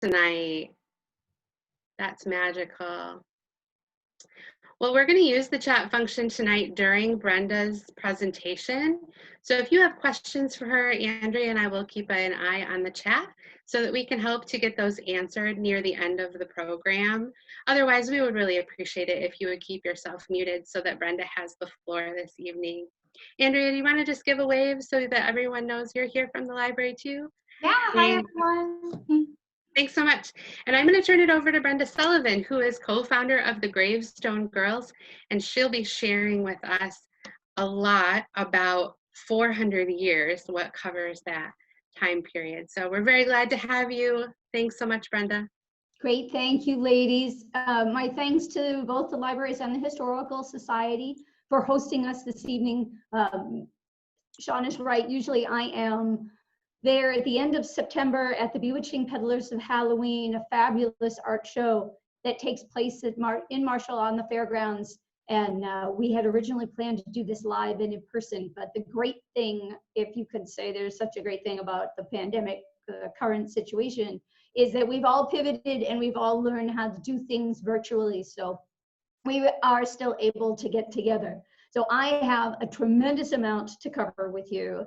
tonight. That's magical. Well, we're going to use the chat function tonight during Brenda's presentation. So if you have questions for her, Andrea and I will keep an eye on the chat so that we can help to get those answered near the end of the program. Otherwise, we would really appreciate it if you would keep yourself muted so that Brenda has the floor this evening. Andrea, do you want to just give a wave so that everyone knows you're here from the library too? Yeah, hi everyone. Thanks so much. And I'm going to turn it over to Brenda Sullivan, who is co-founder of the Gravestone Girls, and she'll be sharing with us a lot about 400 years, what covers that time period. So we're very glad to have you. Thanks so much, Brenda. Great, thank you, ladies. My thanks to both the libraries and the Historical Society for hosting us this evening. Sean is right, usually I am there at the end of September at the Bewitching Peddlers of Halloween, a fabulous art show that takes place at in Marshall on the fairgrounds. And we had originally planned to do this live and in person, but the great thing, if you could say there's such a great thing about the pandemic, the current situation, is that we've all pivoted and we've all learned how to do things virtually. So we are still able to get together. So I have a tremendous amount to cover with you.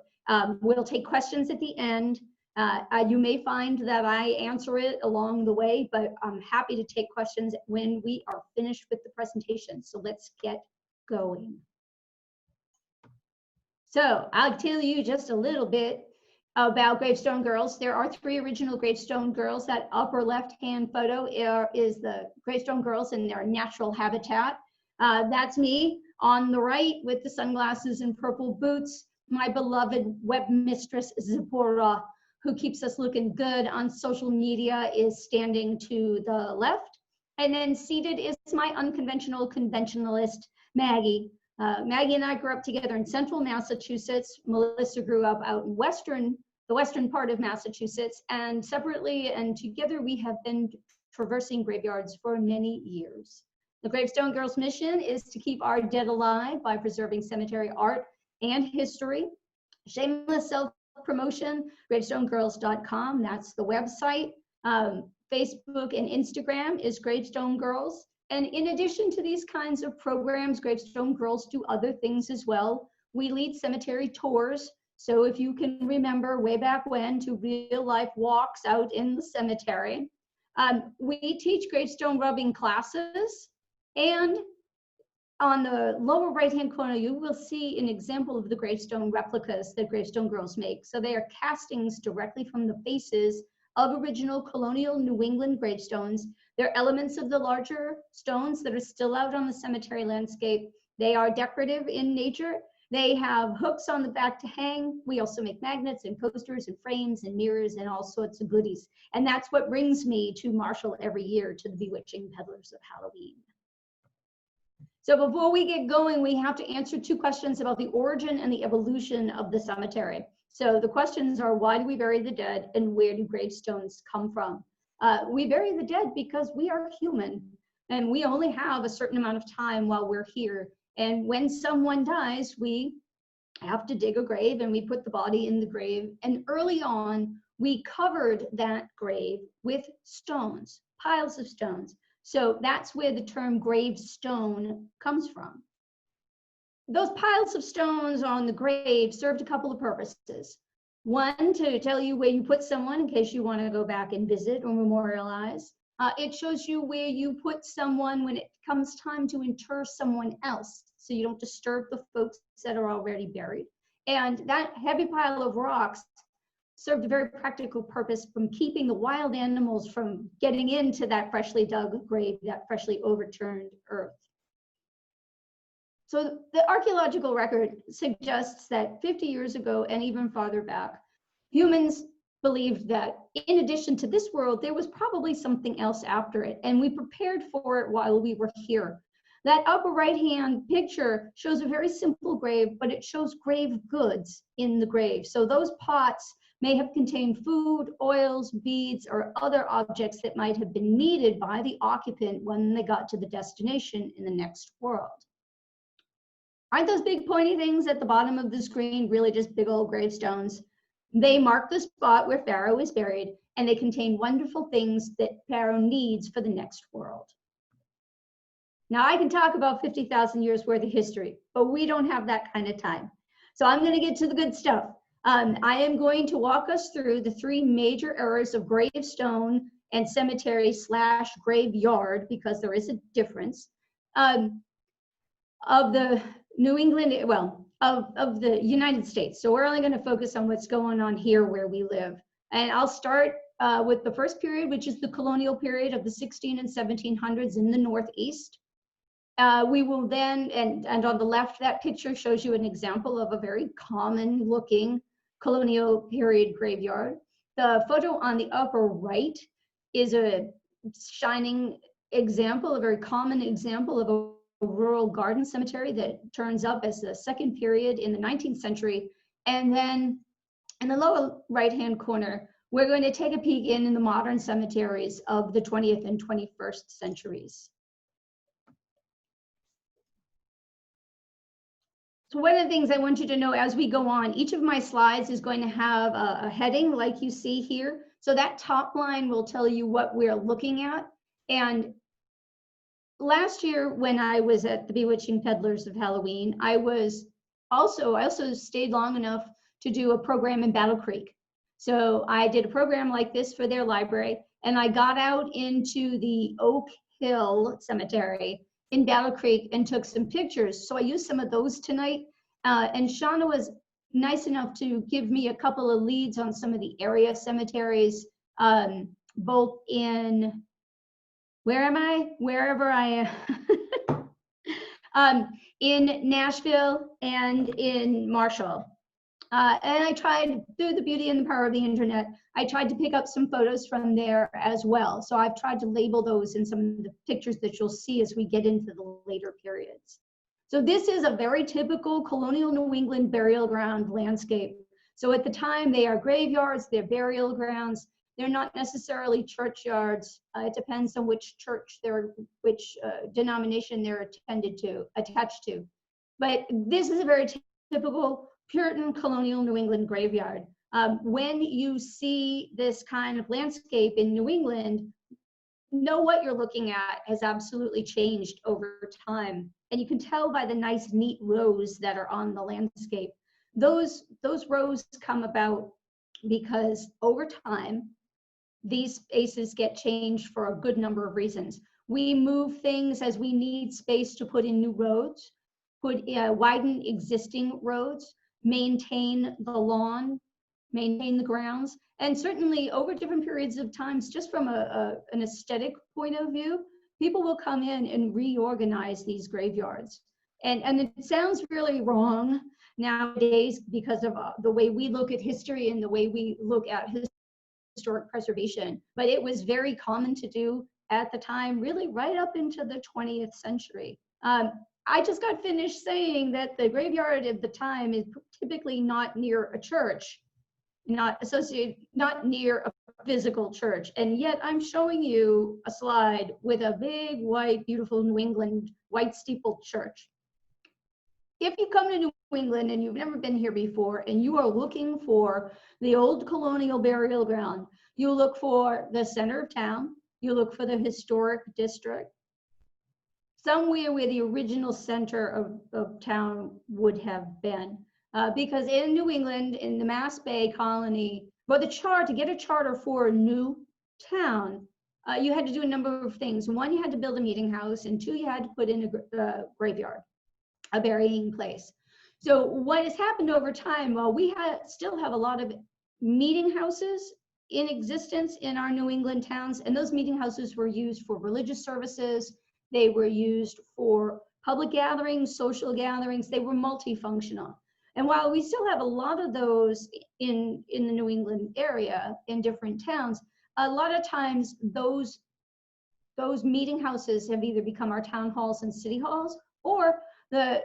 We'll take questions at the end. You may find that I answer it along the way, but I'm happy to take questions when we are finished with the presentation. So let's get going. So I'll tell you just a little bit about Gravestone Girls. There are 3 original Gravestone Girls. That upper left-hand photo is the Gravestone Girls in their natural habitat. That's me on the right with the sunglasses and purple boots. My beloved web mistress, Zipporah, who keeps us looking good on social media, is standing to the left. And then seated is my unconventional conventionalist, Maggie. Maggie and I grew up together in central Massachusetts. Melissa grew up out in the western part of Massachusetts, and separately and together we have been traversing graveyards for many years. The Gravestone Girls' mission is to keep our dead alive by preserving cemetery art and history. Shameless self-promotion, gravestonegirls.com, that's the website. Facebook and Instagram is Gravestone Girls. And in addition to these kinds of programs, Gravestone Girls do other things as well. We lead cemetery tours. So if you can remember way back when, to real life walks out in the cemetery. We teach gravestone rubbing classes. And on the lower right-hand corner, you will see an example of the gravestone replicas that Gravestone Girls make. So they are castings directly from the faces of original colonial New England gravestones. They're elements of the larger stones that are still out on the cemetery landscape. They are decorative in nature. They have hooks on the back to hang. We also make magnets and coasters and frames and mirrors and all sorts of goodies. And that's what brings me to Marshall every year to the Bewitching Peddlers of Halloween. So before we get going, we have to answer 2 questions about the origin and the evolution of the cemetery. So the questions are, why do we bury the dead, and where do gravestones come from? We bury the dead because we are human, and we only have a certain amount of time while we're here. And when someone dies, we have to dig a grave and we put the body in the grave. And early on, we covered that grave with stones, piles of stones. So that's where the term gravestone comes from. Those piles of stones on the grave served a couple of purposes. One, to tell you where you put someone in case you want to go back and visit or memorialize. It shows you where you put someone when it comes time to inter someone else, so you don't disturb the folks that are already buried. And that heavy pile of rocks served a very practical purpose from keeping the wild animals from getting into that freshly dug grave, that freshly overturned earth. So the archaeological record suggests that 50 years ago and even farther back, humans believed that in addition to this world, there was probably something else after it, and we prepared for it while we were here. That upper right-hand picture shows a very simple grave, but it shows grave goods in the grave. So those pots may have contained food, oils, beads, or other objects that might have been needed by the occupant when they got to the destination in the next world. Aren't those big pointy things at the bottom of the screen really just big old gravestones? They mark the spot where Pharaoh is buried, and they contain wonderful things that Pharaoh needs for the next world. Now, I can talk about 50,000 years worth of history, but we don't have that kind of time. So I'm going to get to the good stuff. I am going to walk us through the three major eras of gravestone and cemetery / graveyard, because there is a difference, of the New England, well, of the United States. So we're only going to focus on what's going on here where we live. And I'll start with the first period, which is the colonial period of the 16 and 1700s in the Northeast. We will then, and on the left, that picture shows you an example of a very common looking colonial period graveyard. The photo on the upper right is a shining example, a very common example of a rural garden cemetery that turns up as the second period in the 19th century. And then in the lower right-hand corner, we're going to take a peek in the modern cemeteries of the 20th and 21st centuries. So one of the things I want you to know as we go on, each of my slides is going to have a heading like you see here. So that top line will tell you what we're looking at. And last year when I was at the Bewitching Peddlers of Halloween, I also stayed long enough to do a program in Battle Creek. So I did a program like this for their library, and I got out into the Oak Hill Cemetery in Battle Creek and took some pictures. So I used some of those tonight. And Shauna was nice enough to give me a couple of leads on some of the area cemeteries, both in, wherever I am, in Nashville and in Marshall. And I tried, through the beauty and the power of the internet, I tried to pick up some photos from there as well. So I've tried to label those in some of the pictures that you'll see as we get into the later periods. So this is a very typical colonial New England burial ground landscape. So at the time, they are graveyards, they're burial grounds. They're not necessarily churchyards. It depends on which church which denomination they're attached to. But this is a very typical Puritan colonial New England graveyard. When you see this kind of landscape in New England, know what you're looking at has absolutely changed over time. And you can tell by the nice, neat rows that are on the landscape. Those rows come about because over time, these spaces get changed for a good number of reasons. We move things as we need space to put in new roads, widen existing roads, maintain the lawn, maintain the grounds, and certainly over different periods of times, just from an aesthetic point of view, people will come in and reorganize these graveyards. And it sounds really wrong nowadays because of the way we look at history and the way we look at historic preservation, but it was very common to do at the time, really right up into the 20th century. I just got finished saying that the graveyard at the time is typically not near a church, not near a physical church. And yet I'm showing you a slide with a big, white, beautiful New England white steepled church. If you come to New England and you've never been here before and you are looking for the old colonial burial ground, you look for the center of town, you look for the historic district, somewhere where the original center of town would have been. Because in New England, in the Mass Bay colony, to get a charter for a new town, you had to do a number of things. One, you had to build a meeting house, and two, you had to put in a graveyard, a burying place. So what has happened over time, well, we still have a lot of meeting houses in existence in our New England towns, and those meeting houses were used for religious services. They were used for public gatherings, social gatherings. They were multifunctional. And while we still have a lot of those in the New England area, in different towns, a lot of times those meeting houses have either become our town halls and city halls, or the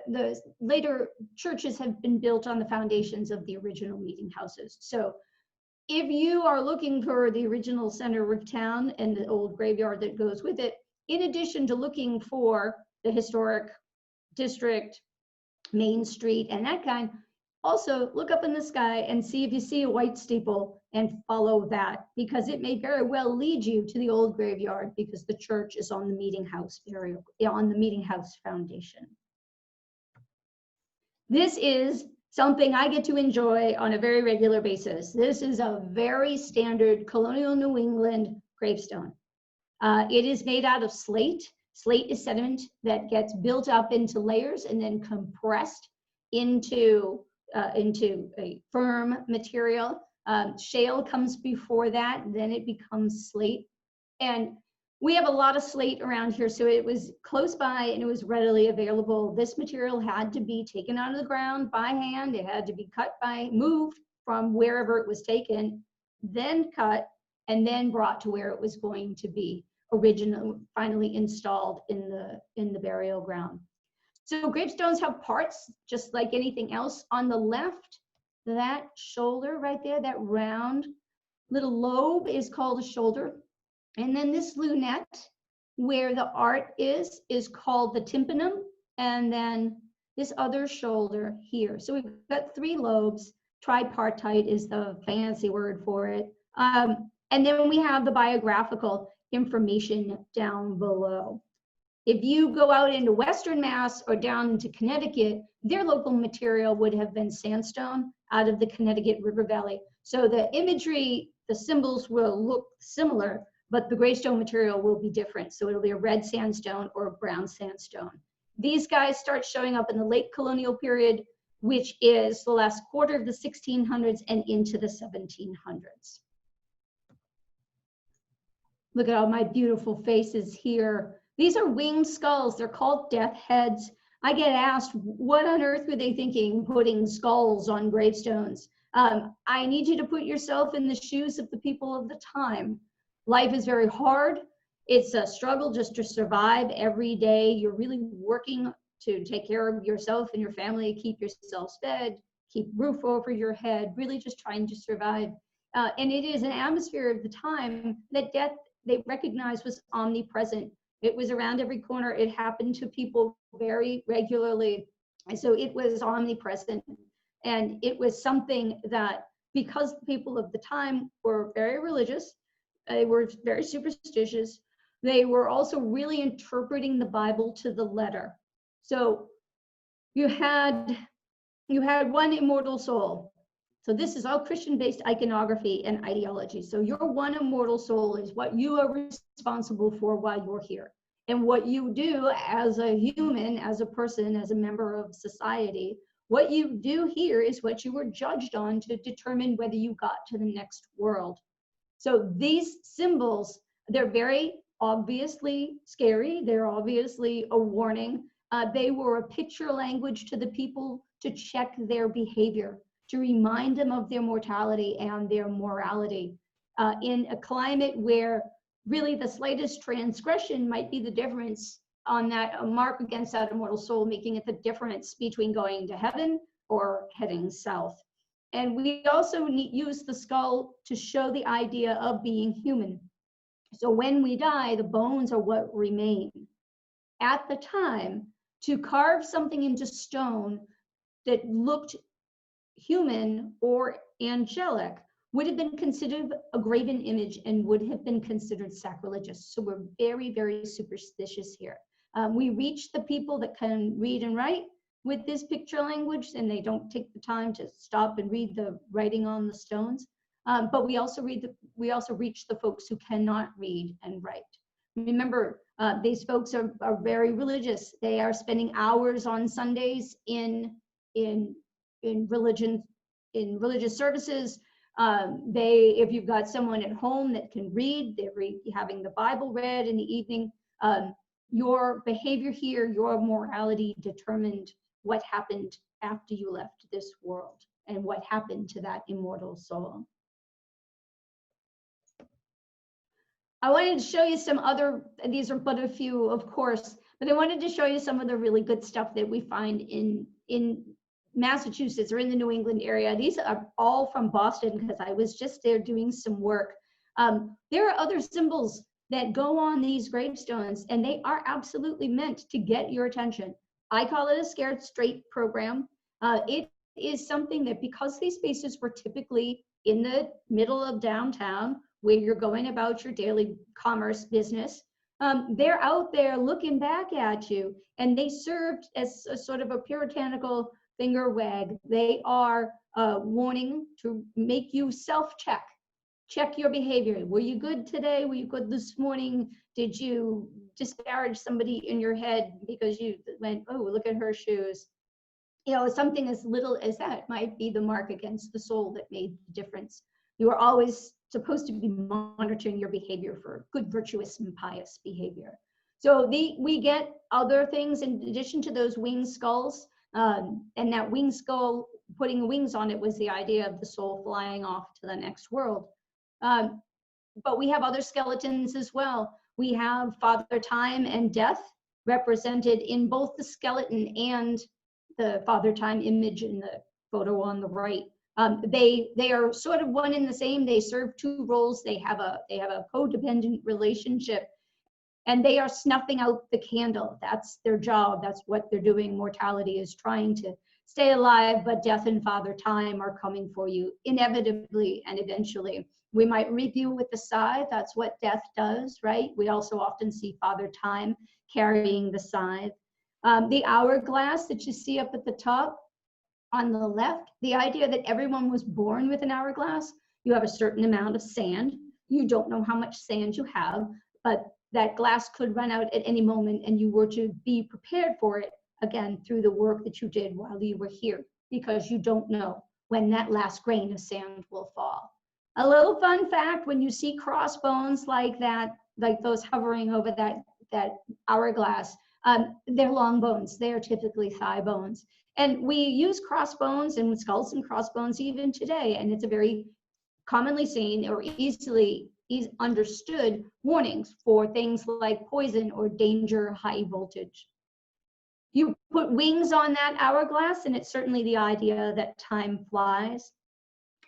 later churches have been built on the foundations of the original meeting houses. So if you are looking for the original center of town and the old graveyard that goes with it, in addition to looking for the historic district, Main Street, and that kind, Also, look up in the sky and see if you see a white steeple and follow that, because it may very well lead you to the old graveyard, because the church is on the meeting house burial, on the meeting house foundation. This is something I get to enjoy on a very regular basis. This is a very standard colonial New England gravestone. It is made out of slate. Slate is sediment that gets built up into layers and then compressed into a firm material. Shale comes before that, then it becomes slate. And we have a lot of slate around here, so it was close by and it was readily available. This material had to be taken out of the ground by hand. It had to be moved from wherever it was taken, then cut, and then brought to where it was going to be finally installed in the burial ground. So gravestones have parts just like anything else. On the left, that shoulder right there, that round little lobe is called a shoulder. And then this lunette, where the art is called the tympanum. And then this other shoulder here. So we've got 3 lobes. Tripartite is the fancy word for it. And then we have the biographical information down below. If you go out into Western Mass or down into Connecticut, their local material would have been sandstone out of the Connecticut River Valley. So the imagery, the symbols will look similar, but the gravestone material will be different. So it'll be a red sandstone or a brown sandstone. These guys start showing up in the late colonial period, which is the last quarter of the 1600s and into the 1700s. Look at all my beautiful faces here. These are winged skulls. They're called death heads. I get asked, what on earth were they thinking putting skulls on gravestones? I need you to put yourself in the shoes of the people of the time. Life is very hard. It's a struggle just to survive every day. You're really working to take care of yourself and your family, keep yourselves fed, keep roof over your head, really just trying to survive. And it is an atmosphere of the time that death, they recognized, was omnipresent. It was around every corner. It happened to people very regularly. And so it was omnipresent. And it was something that, because the people of the time were very religious, they were very superstitious, they were also really interpreting the Bible to the letter. So you had one immortal soul. So this is all Christian-based iconography and ideology. So your one immortal soul is what you are responsible for while you're here. And what you do as a human, as a person, as a member of society, what you do here is what you were judged on to determine whether you got to the next world. So these symbols, they're very obviously scary. They're obviously a warning. They were a picture language to the people to check their behavior, to remind them of their mortality and their morality. In a climate where really the slightest transgression might be the difference on that mark against that immortal soul, making it the difference between going to heaven or heading south. And we also use the skull to show the idea of being human. So when we die, the bones are what remain. At the time, to carve something into stone that looked human or angelic would have been considered a graven image and would have been considered sacrilegious. So we're very, very superstitious here. We reach the people that can read and write with this picture language, and they don't take the time to stop and read the writing on the stones. But we also reach the folks who cannot read and write. Remember, these folks are very religious. They are spending hours on Sundays in religious services. If you've got someone at home that can read, they're having the Bible read in the evening. Your behavior here, your morality determined what happened after you left this world and what happened to that immortal soul. I wanted to show you some other, these are but a few, of course, but I wanted to show you some of the really good stuff that we find in Massachusetts or in the New England area. These are all from Boston because I was just there doing some work. There are other symbols that go on these gravestones, and they are absolutely meant to get your attention. I call it a scared straight program. It is something that, because these spaces were typically in the middle of downtown where you're going about your daily commerce business, they're out there looking back at you, and they served as a sort of a puritanical finger wag. They are a warning to make you self-check. Check your behavior. Were you good today? Were you good this morning? Did you disparage somebody in your head because you went, oh, look at her shoes? You know, something as little as that might be the mark against the soul that made the difference. You are always supposed to be monitoring your behavior for good, virtuous, and pious behavior. So we get other things in addition to those winged skulls, and that winged skull, putting wings on it, was the idea of the soul flying off to the next world. But we have other skeletons as well. We have Father Time and Death represented in both the skeleton and the Father Time image in the photo on the right. They are sort of one and the same. They serve two roles. They have a codependent relationship, and they are snuffing out the candle. That's their job. That's what they're doing. Mortality is trying to stay alive, but Death and Father Time are coming for you inevitably and eventually. We might reap you with the scythe. That's what Death does, right? We also often see Father Time carrying the scythe. The hourglass that you see up at the top on the left, the idea that everyone was born with an hourglass. You have a certain amount of sand. You don't know how much sand you have, but that glass could run out at any moment, and you were to be prepared for it, again, through the work that you did while you were here, because you don't know when that last grain of sand will fall. A little fun fact, when you see crossbones like that, like those hovering over that hourglass, they're long bones. They are typically thigh bones. And we use crossbones and skulls and crossbones even today, and it's a very commonly seen or easily understood warnings for things like poison or danger, high voltage. You put wings on that hourglass, and it's certainly the idea that time flies.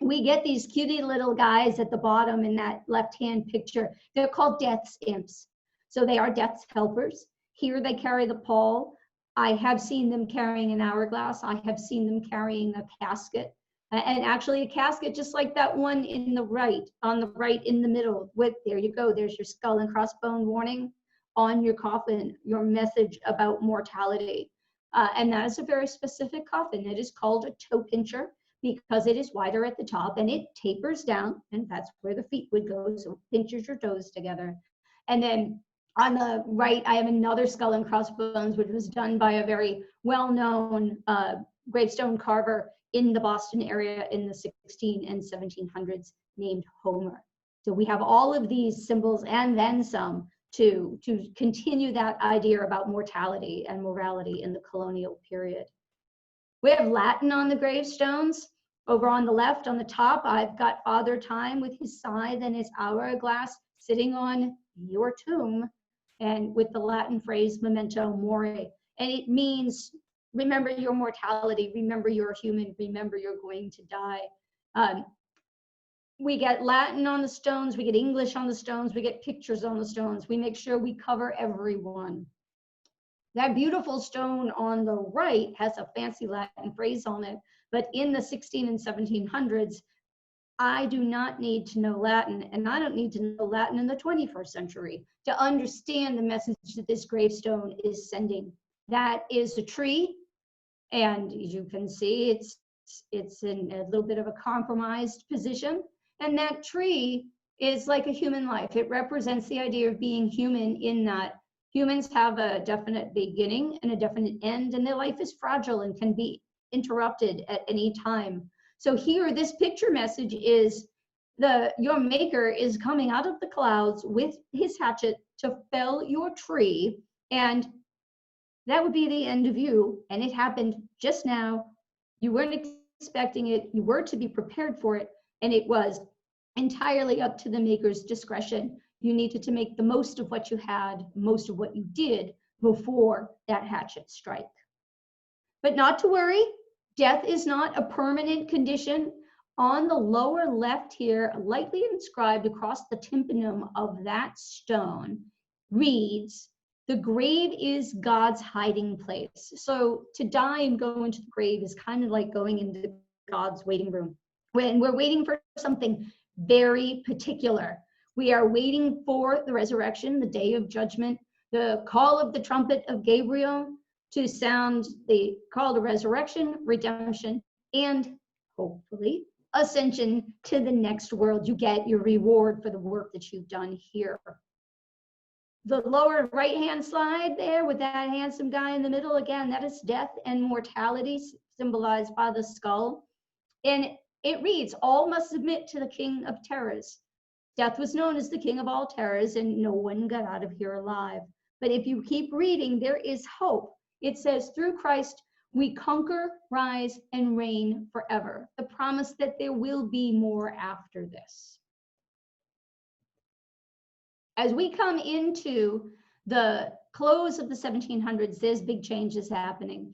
We get these cutie little guys at the bottom in that left-hand picture. They're called Death's Imps. So they are Death's helpers. Here they carry the pall. I have seen them carrying an hourglass. I have seen them carrying a casket. And actually a casket just like that one in the right, on the right in the middle. There you go, there's your skull and crossbone warning on your coffin, your message about mortality. And that is a very specific coffin. It is called a toe pincher because it is wider at the top and it tapers down, and that's where the feet would go, so it pinches your toes together. And then on the right, I have another skull and crossbones, which was done by a very well-known gravestone carver in the Boston area in the 16 and 1700s named Homer. So we have all of these symbols and then some to continue that idea about mortality and morality in the colonial period. We have Latin on the gravestones. Over on the left, on the top, I've got Father Time with his scythe and his hourglass sitting on your tomb, and with the Latin phrase memento mori. And it means remember your mortality, remember you're human, remember you're going to die. We get Latin on the stones, we get English on the stones, we get pictures on the stones. We make sure we cover everyone. That beautiful stone on the right has a fancy Latin phrase on it, but in the 16 and 1700s, I do not need to know Latin, and I don't need to know Latin in the 21st century to understand the message that this gravestone is sending. That is a tree, and as you can see, it's in a little bit of a compromised position, and that tree is like a human life. It represents the idea of being human, in that humans have a definite beginning and a definite end, and their life is fragile and can be interrupted at any time. So here, this picture message is your maker is coming out of the clouds with his hatchet to fell your tree, and that would be the end of you. And it happened just now. You weren't expecting it. You were to be prepared for it, and it was entirely up to the maker's discretion. You needed to make the most of what you had, most of what you did before that hatchet strike. But not to worry, death is not a permanent condition. On the lower left here, lightly inscribed across the tympanum of that stone, reads, The grave is God's hiding place. So to die and go into the grave is kind of like going into God's waiting room. When we're waiting for something very particular, we are waiting for the resurrection, the day of judgment, the call of the trumpet of Gabriel to sound the call to resurrection, redemption, and hopefully ascension to the next world. You get your reward for the work that you've done here. The lower right-hand slide there with that handsome guy in the middle, again, that is death and mortality symbolized by the skull. And it reads, all must submit to the king of terrors. Death was known as the king of all terrors, and no one got out of here alive. But if you keep reading, there is hope. It says, through Christ, we conquer, rise, and reign forever. The promise that there will be more after this. As we come into the close of the 1700s, there's big changes happening.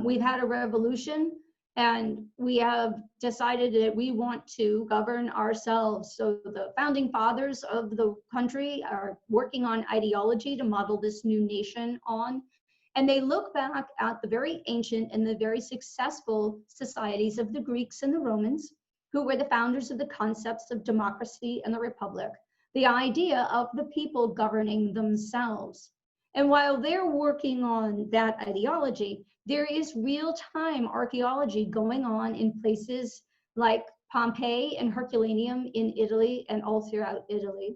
We've had a revolution, and we have decided that we want to govern ourselves. So the founding fathers of the country are working on ideology to model this new nation on. And they look back at the very ancient and the very successful societies of the Greeks and the Romans, who were the founders of the concepts of democracy and the republic, the idea of the people governing themselves. And while they're working on that ideology, there is real-time archaeology going on in places like Pompeii and Herculaneum in Italy and all throughout Italy,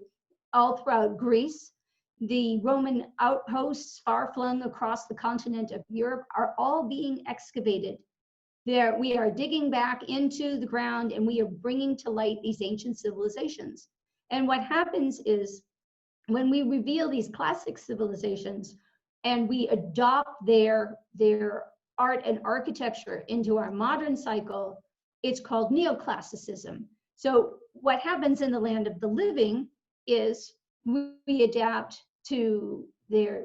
all throughout Greece. The Roman outposts far-flung across the continent of Europe are all being excavated. There, we are digging back into the ground and we are bringing to light these ancient civilizations. And what happens is when we reveal these classic civilizations and we adopt their art and architecture into our modern cycle, it's called neoclassicism. So what happens in the land of the living is we adapt their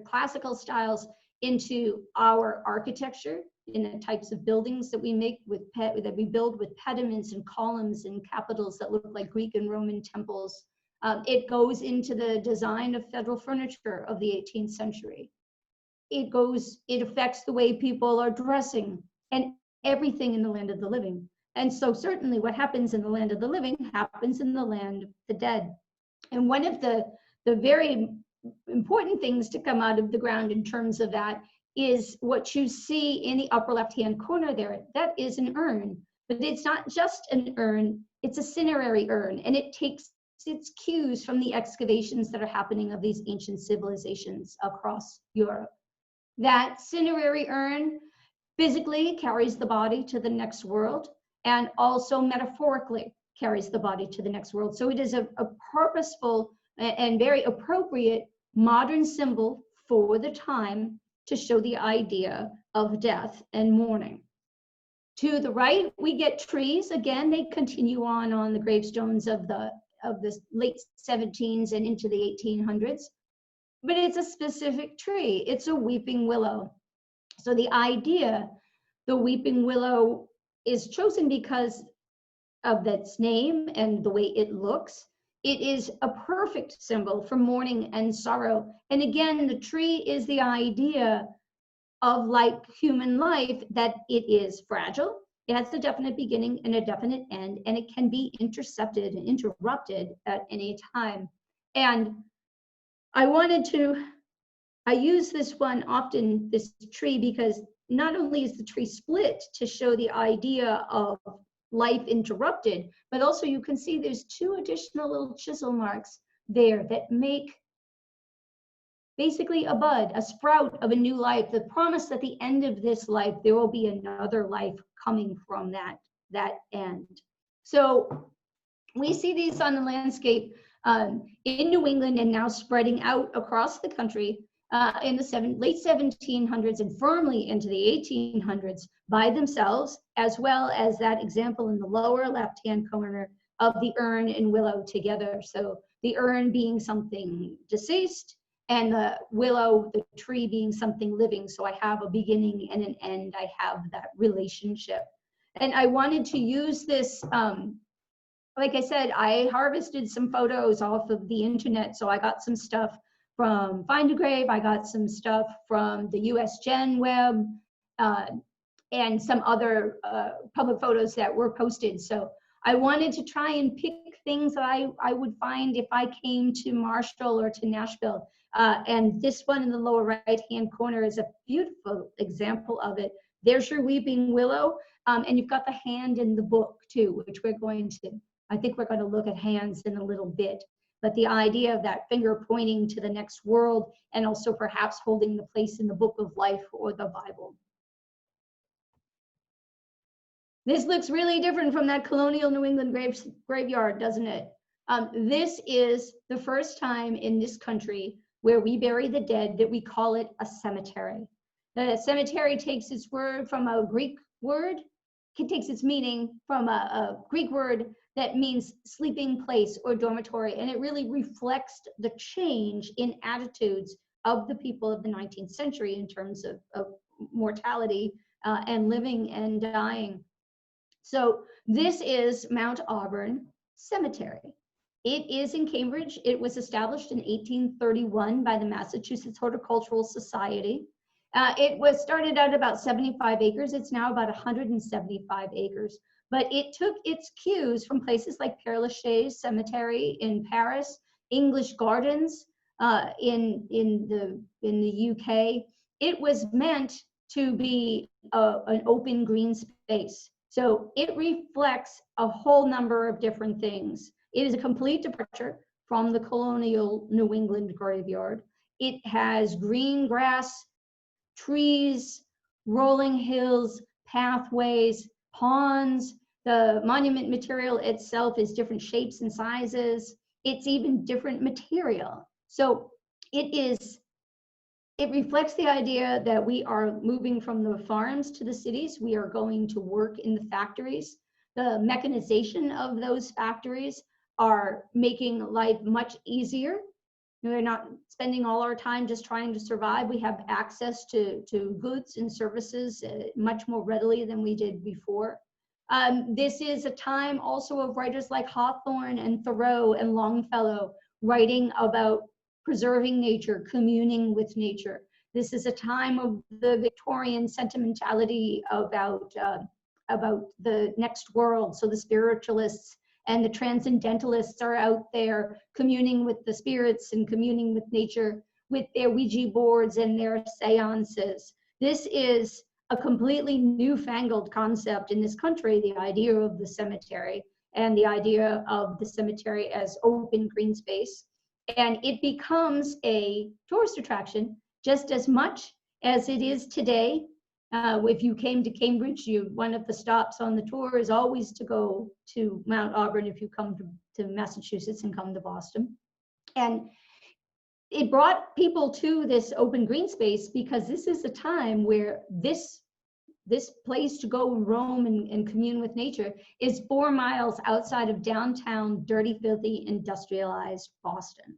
classical styles into our architecture, in the types of buildings that we make that we build with pediments and columns and capitals that look like Greek and Roman temples. It goes into the design of federal furniture of the 18th century. It affects the way people are dressing and everything in the land of the living. And so certainly what happens in the land of the living happens in the land of the dead. And one of the very important things to come out of the ground in terms of that is what you see in the upper left-hand corner there. That is an urn, but it's not just an urn, it's a cinerary urn, and it takes its cues from the excavations that are happening of these ancient civilizations across Europe. That cinerary urn physically carries the body to the next world, and also metaphorically carries the body to the next world. So it is a purposeful and very appropriate modern symbol for the time to show the idea of death and mourning. To the right, we get trees. Again, they continue on the gravestones of the late 1700s and into the 1800s. But it's a specific tree. It's a weeping willow. So the idea, the weeping willow is chosen because of its name and the way it looks. It is a perfect symbol for mourning and sorrow. And again, the tree is the idea of, like human life, that it is fragile. It has a definite beginning and a definite end, and it can be intercepted and interrupted at any time. And I use this one often, this tree, because not only is the tree split to show the idea of life interrupted, but also you can see there's two additional little chisel marks there that make basically a bud, a sprout of a new life, the promise at the end of this life, there will be another life coming from that end. So we see these on the landscape in New England and now spreading out across the country in the late 1700s and firmly into the 1800s by themselves, as well as that example in the lower left-hand corner of the urn and willow together. So the urn being something deceased and the willow, the tree, being something living. So I have a beginning and an end. I have that relationship. And I wanted to use this, like I said, I harvested some photos off of the internet. So I got some stuff from Find a Grave. I got some stuff from the US Gen Web, and some other public photos that were posted. So I wanted to try and pick things that I would find if I came to Marshall or to Nashville. And this one in the lower right-hand corner is a beautiful example of it. There's your weeping willow, and you've got the hand in the book too, which I think we're going to look at hands in a little bit. But the idea of that finger pointing to the next world, and also perhaps holding the place in the book of life or the Bible. This looks really different from that colonial New England graveyard, doesn't it? This is the first time in this country where we bury the dead that we call it a cemetery. The cemetery takes its word from a Greek word. It takes its meaning from a Greek word that means sleeping place or dormitory, and it really reflects the change in attitudes of the people of the 19th century in terms of mortality and living and dying. So this is Mount Auburn Cemetery. It is in Cambridge. It was established in 1831 by the Massachusetts Horticultural Society. It was started at about 75 acres. It's now about 175 acres. But it took its cues from places like Père Lachaise Cemetery in Paris, English Gardens in the UK. It was meant to be an open green space. So it reflects a whole number of different things. It is a complete departure from the colonial New England graveyard. It has green grass, trees, rolling hills, pathways, ponds. The monument material itself is different shapes and sizes. It's even different material. So it reflects the idea that we are moving from the farms to the cities. We are going to work in the factories. The mechanization of those factories are making life much easier. We're not spending all our time just trying to survive. We have access to goods and services much more readily than we did before. This is a time also of writers like Hawthorne and Thoreau and Longfellow writing about preserving nature, communing with nature. This is a time of the Victorian sentimentality about the next world. So the spiritualists and the transcendentalists are out there communing with the spirits and communing with nature with their Ouija boards and their seances. This is a completely newfangled concept in this country, the idea of the cemetery and the idea of the cemetery as open green space. And it becomes a tourist attraction just as much as it is today. If you came to Cambridge, one of the stops on the tour is always to go to Mount Auburn if you come to Massachusetts and come to Boston. And it brought people to this open green space because this is a time where this place to go and roam and commune with nature is 4 miles outside of downtown, dirty, filthy, industrialized Boston.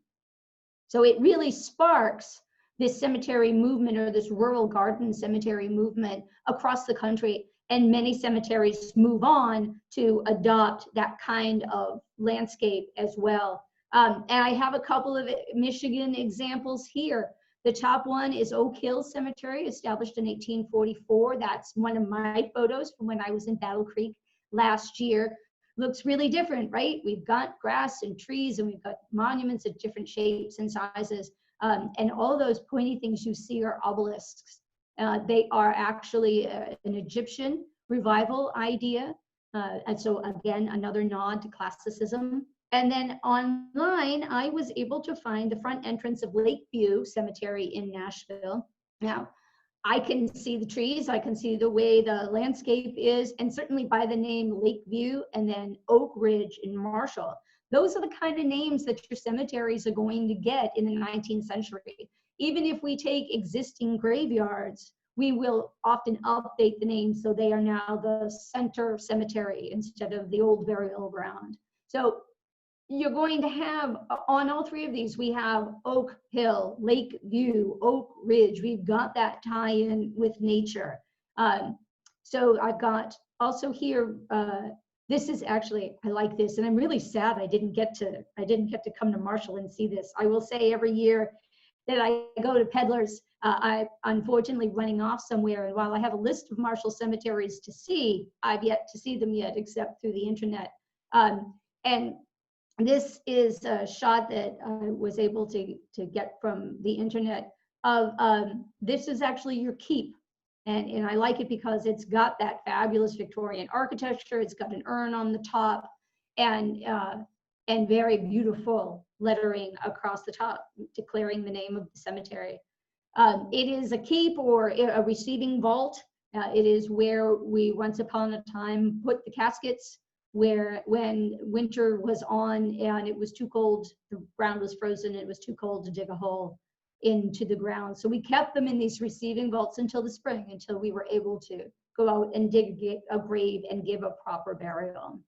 So it really sparks this cemetery movement, or this rural garden cemetery movement across the country. And many cemeteries move on to adopt that kind of landscape as well. And I have a couple of Michigan examples here. The top one is Oak Hill Cemetery, established in 1844. That's one of my photos from when I was in Battle Creek last year. Looks really different, right? We've got grass and trees, and we've got monuments of different shapes and sizes. And all those pointy things you see are obelisks. They are actually an Egyptian revival idea. And so again, another nod to classicism. And then online, I was able to find the front entrance of Lakeview Cemetery in Nashville. Now, I can see the trees, I can see the way the landscape is, and certainly by the name Lakeview and then Oak Ridge in Marshall. Those are the kind of names that your cemeteries are going to get in the 19th century. Even if we take existing graveyards, we will often update the names so they are now the center cemetery instead of the old burial ground. So you're going to have, on all three of these, we have Oak Hill, Lakeview, Oak Ridge. We've got that tie-in with nature. So I've got also here, this is actually, I like this, and I'm really sad I didn't get to come to Marshall and see this. I will say every year that I go to Peddlers. I'm unfortunately running off somewhere, and while I have a list of Marshall cemeteries to see, I've yet to see them yet, except through the internet. And this is a shot that I was able to get from the internet of, this is actually your keep. And I like it because it's got that fabulous Victorian architecture. It's got an urn on the top, and very beautiful lettering across the top, declaring the name of the cemetery. It is a keep or a receiving vault. It is where we once upon a time put the caskets, where when winter was on and it was too cold, the ground was frozen, it was too cold to dig a hole into the ground. So we kept them in these receiving vaults until the spring, until we were able to go out and dig a grave and give a proper burial.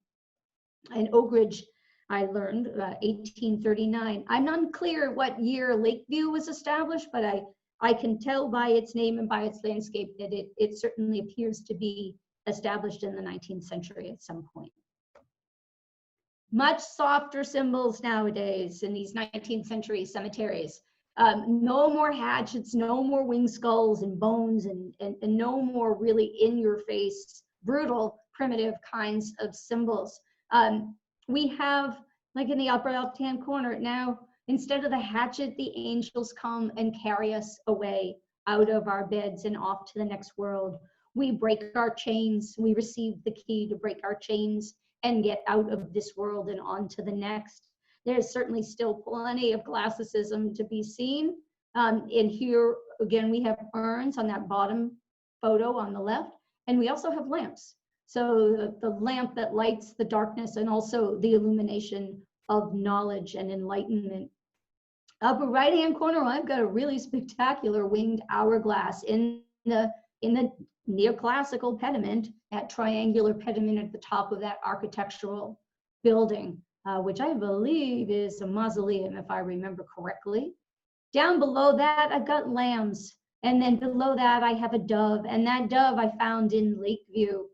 And Oak Ridge, I learned, 1839. I'm unclear what year Lakeview was established, but I can tell by its name and by its landscape that it certainly appears to be established in the 19th century at some point. Much softer symbols nowadays in these 19th century cemeteries. No more hatchets, no more wing skulls and bones, and no more really in your face, brutal, primitive kinds of symbols. We have, like in the upper left-hand corner now, instead of the hatchet, the angels come and carry us away out of our beds and off to the next world. We break our chains. We receive the key to break our chains and get out of this world and on to the next. There's certainly still plenty of classicism to be seen. And here, again, we have urns on that bottom photo on the left, and we also have lamps. So the lamp that lights the darkness and also the illumination of knowledge and enlightenment. Upper right-hand corner, I've got a really spectacular winged hourglass in the neoclassical pediment, that triangular pediment at the top of that architectural building, which I believe is a mausoleum, if I remember correctly. Down below that, I've got lambs. And then below that, I have a dove. And that dove I found in Lakeview.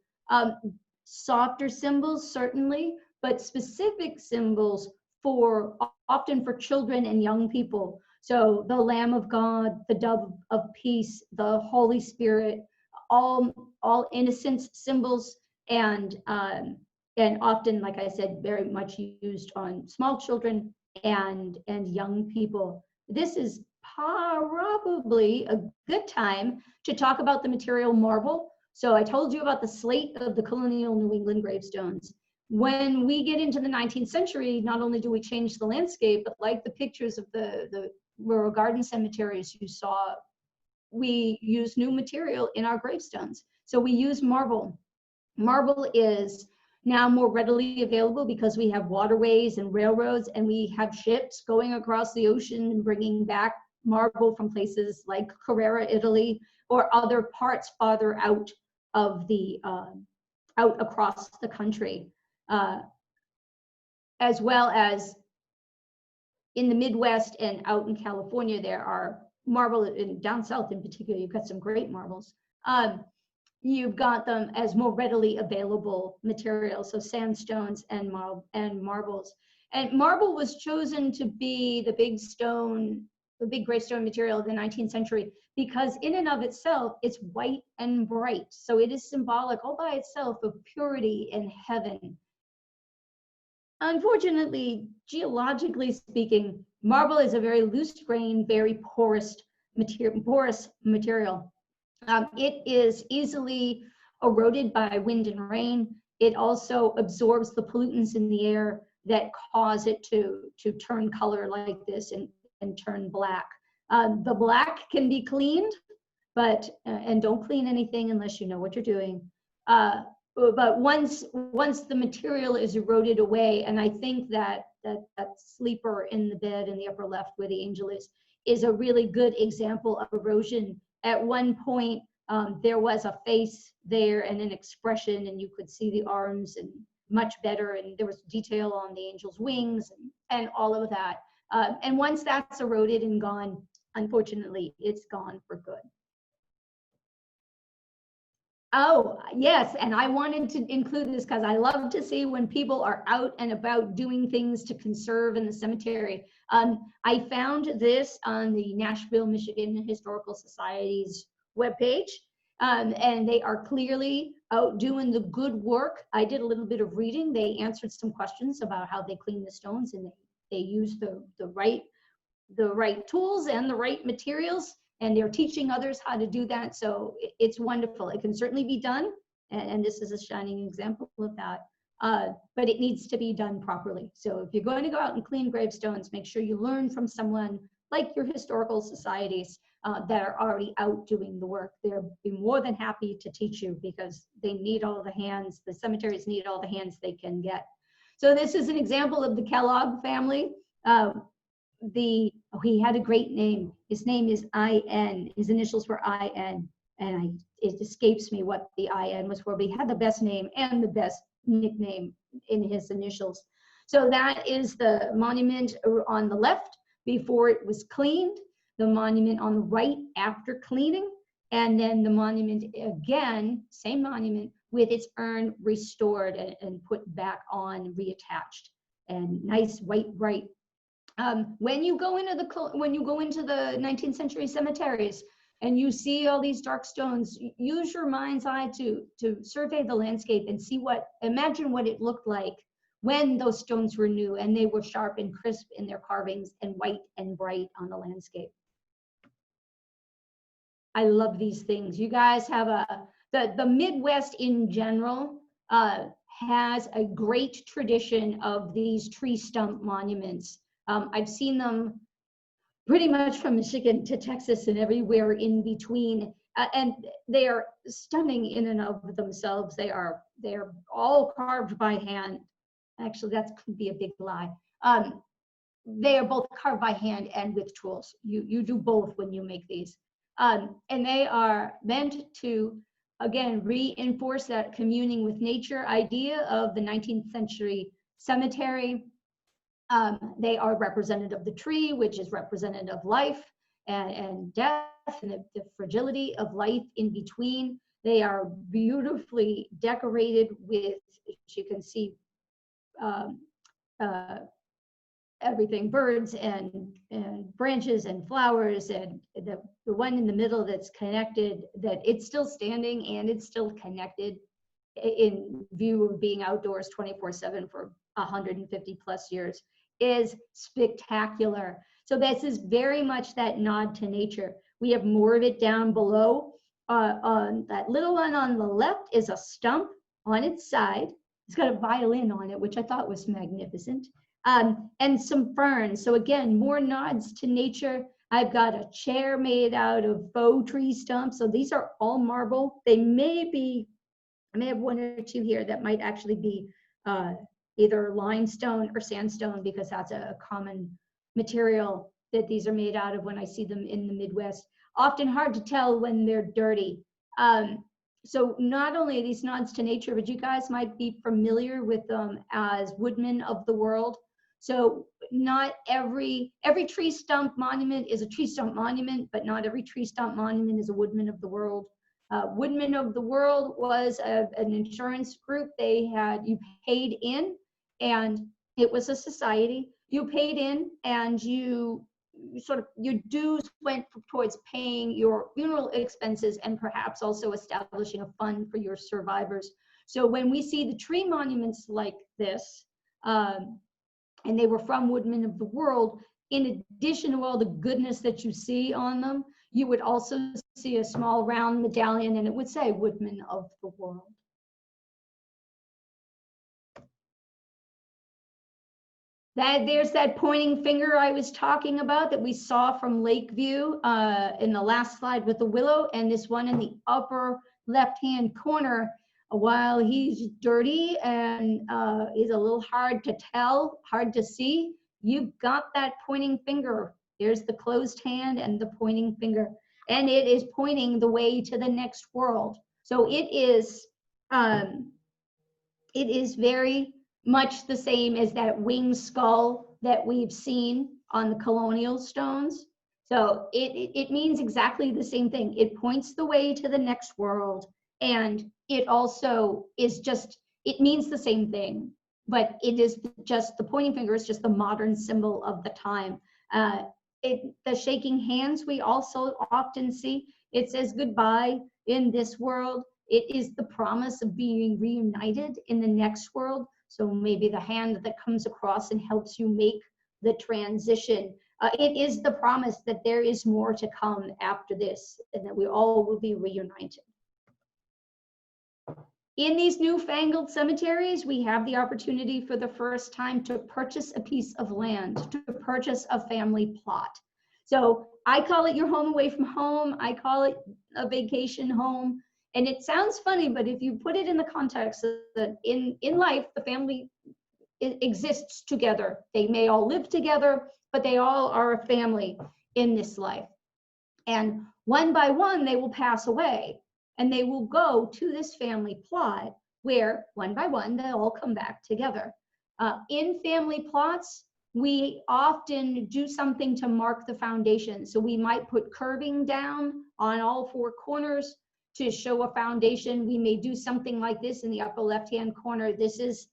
Softer symbols, certainly, but specific symbols often for children and young people. So the Lamb of God, the dove of peace, the Holy Spirit, all innocence symbols, and often, like I said, very much used on small children and young people. This is probably a good time to talk about the material marble. So I told you about the slate of the colonial New England gravestones. When we get into the 19th century, not only do we change the landscape, but like the pictures of the rural garden cemeteries you saw, we use new material in our gravestones. So we use marble. Marble is now more readily available because we have waterways and railroads, and we have ships going across the ocean and bringing back marble from places like Carrara, Italy, or other parts farther out of the out across the country, as well as in the Midwest and out in California. There are marble, in down south in particular, you've got some great marbles. You've got them as more readily available materials, so sandstones and marbles. And marble was chosen to be the big gravestone material of the 19th century because in and of itself, it's white and bright. So it is symbolic all by itself of purity and heaven. Unfortunately, geologically speaking, marble is a very loose-grained, very porous material. It is easily eroded by wind and rain. It also absorbs the pollutants in the air that cause it to turn color like this and turn black. The black can be cleaned, but and don't clean anything unless you know what you're doing. But once the material is eroded away, and I think that sleeper in the bed in the upper left where the angel is a really good example of erosion. At one point, there was a face there and an expression, and you could see the arms and much better, and there was detail on the angel's wings and all of that. And once that's eroded and gone, unfortunately, it's gone for good. Oh, yes, and I wanted to include this because I love to see when people are out and about doing things to conserve in the cemetery. I found this on the Nashville, Michigan Historical Society's webpage, and they are clearly out doing the good work. I did a little bit of reading. They answered some questions about how they clean the stones, and they use the right tools and the right materials, and they're teaching others how to do that. So it's wonderful. It can certainly be done, and this is a shining example of that. But it needs to be done properly. So if you're going to go out and clean gravestones, make sure you learn from someone like your historical societies that are already out doing the work. They'll be more than happy to teach you because they need all the hands. The cemeteries need all the hands they can get. So this is an example of the Kellogg family. He had a great name. His name is IN. His initials were IN, and it escapes me what the IN was for, but he had the best name and the best nickname in his initials. So that is the monument on the left before it was cleaned, the monument on the right after cleaning, and then the monument again, same monument, with its urn restored and put back on, reattached, and nice white bright. When you go into the 19th century cemeteries and you see all these dark stones, use your mind's eye to survey the landscape and imagine what it looked like when those stones were new and they were sharp and crisp in their carvings and white and bright on the landscape. I love these things. You guys have the Midwest in general has a great tradition of these tree stump monuments. I've seen them pretty much from Michigan to Texas and everywhere in between, and they are stunning in and of themselves. They are all carved by hand. Actually, that could be a big lie. They are both carved by hand and with tools. You do both when you make these, and they are meant to, again, reinforce that communing with nature idea of the 19th century cemetery. They are representative of the tree, which is representative of life and death and the fragility of life in between. They are beautifully decorated with, as you can see, everything, birds and branches and flowers, and the one in the middle that's connected, that it's still standing and it's still connected in view of being outdoors 24/7 for 150 plus years, is spectacular. So this is very much that nod to nature. We have more of it down below. On that little one on the left is a stump on its side. It's got a violin on it, which I thought was magnificent, and some ferns. So again, more nods to nature. I've got a chair made out of faux tree stumps. So these are all marble. I may have one or two here that might actually be either limestone or sandstone, because that's a common material that these are made out of when I see them in the Midwest. Often hard to tell when they're dirty. So not only are these nods to nature, but you guys might be familiar with them as woodmen of the world. So not every tree stump monument is a tree stump monument, but not every tree stump monument is a woodman of the world. Woodmen of the World was an insurance group. You paid in, and it was a society. You paid in, and your dues went towards paying your funeral expenses and perhaps also establishing a fund for your survivors. So when we see the tree monuments like this, and they were from Woodmen of the World, in addition to all the goodness that you see on them, you would also see a small round medallion, and it would say Woodmen of the World. There's that pointing finger I was talking about that we saw from Lakeview in the last slide with the willow, and this one in the upper left-hand corner. While he's dirty and is a little hard to tell, hard to see, you've got that pointing finger. There's the closed hand and the pointing finger, and it is pointing the way to the next world. So it is very much the same as that winged skull that we've seen on the colonial stones. So it means exactly the same thing. It points the way to the next world, And it also is just, it means the same thing, but it is just, the pointing finger is just the modern symbol of the time. The shaking hands we also often see. It says goodbye in this world. It is the promise of being reunited in the next world. So maybe the hand that comes across and helps you make the transition. It is the promise that there is more to come after this and that we all will be reunited. In these newfangled cemeteries, we have the opportunity for the first time to purchase a piece of land, to purchase a family plot. So I call it your home away from home. I call it a vacation home. And it sounds funny, but if you put it in the context that in life, the family exists together. They may all live together, but they all are a family in this life. And one by one, they will pass away. And they will go to this family plot where one by one, they'll all come back together. In family plots, we often do something to mark the foundation. So we might put curbing down on all four corners to show a foundation. We may do something like this in the upper left-hand corner. This is,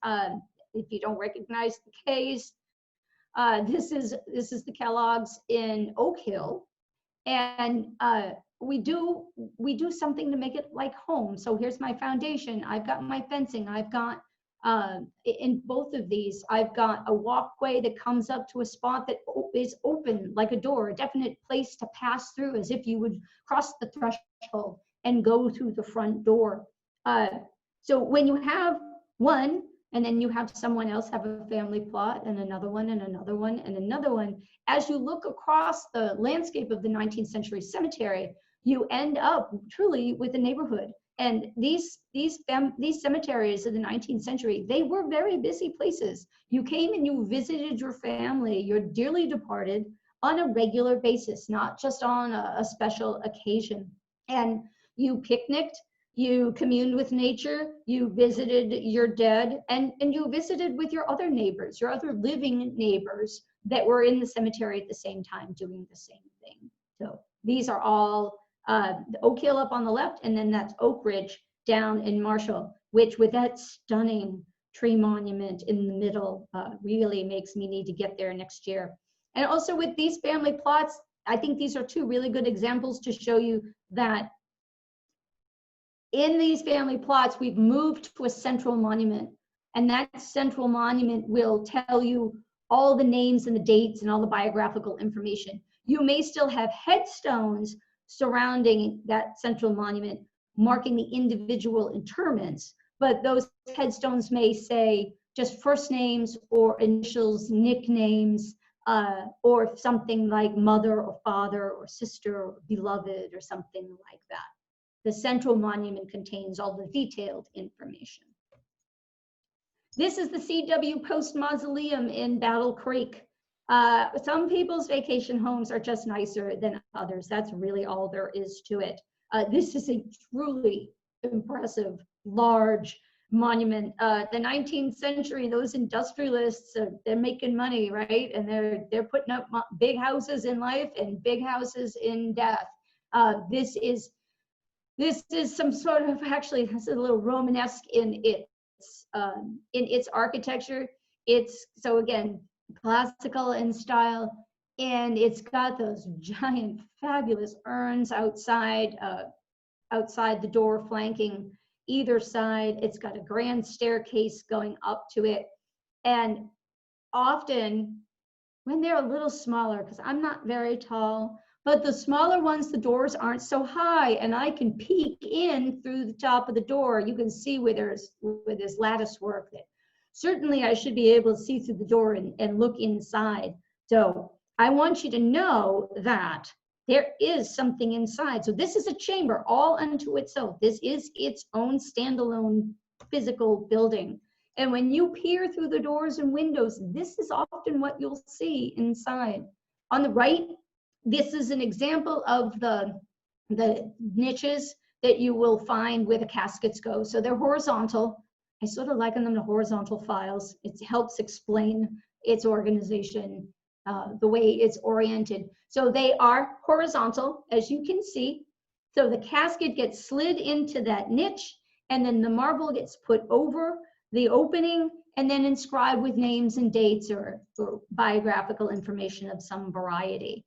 if you don't recognize the K's, this is the Kellogg's in Oak Hill. And we do something to make it like home. So here's my foundation. I've got my fencing. I've got, in both of these, I've got a walkway that comes up to a spot that is open like a door, a definite place to pass through as if you would cross the threshold and go through the front door. So when you have one, and then you have someone else have a family plot and another one and another one and another one, as you look across the landscape of the 19th century cemetery, you end up truly with a neighborhood. And these cemeteries of the 19th century, they were very busy places. You came and you visited your family, your dearly departed, on a regular basis, not just on a special occasion. And you picnicked, you communed with nature, you visited your dead, and you visited with your other neighbors, your other living neighbors that were in the cemetery at the same time doing the same thing. So these are all the Oak Hill up on the left, and then that's Oak Ridge down in Marshall, which with that stunning tree monument in the middle really makes me need to get there next year. And also with these family plots, I think these are two really good examples to show you that in these family plots, we've moved to a central monument, and that central monument will tell you all the names and the dates and all the biographical information. You may still have headstones surrounding that central monument, marking the individual interments, but those headstones may say just first names or initials, nicknames, or something like mother or father or sister or beloved or something like that. The central monument contains all the detailed information. This is the C.W. Post Mausoleum in Battle Creek. Some people's vacation homes are just nicer than others. That's really all there is to it. This is a truly impressive, large monument. The 19th century, those industrialists, they're making money, right? And they're putting up big houses in life and big houses in death. This is some sort of, actually, this is a little Romanesque in its architecture. It's, so again, classical in style, and it's got those giant, fabulous urns outside the door, flanking either side. It's got a grand staircase going up to it, and often when they're a little smaller, because I'm not very tall, but the smaller ones, the doors aren't so high, and I can peek in through the top of the door. You can see where there's lattice work. That certainly I should be able to see through the door and look inside. So I want you to know that there is something inside. So this is a chamber all unto itself. This is its own standalone physical building. And when you peer through the doors and windows, this is often what you'll see inside. On the right, this is an example of the niches that you will find where the caskets go. So they're horizontal. I sort of liken them to horizontal files. It helps explain its organization, the way it's oriented. So they are horizontal, as you can see, So the casket gets slid into that niche, and then the marble gets put over the opening and then inscribed with names and dates or biographical information of some variety.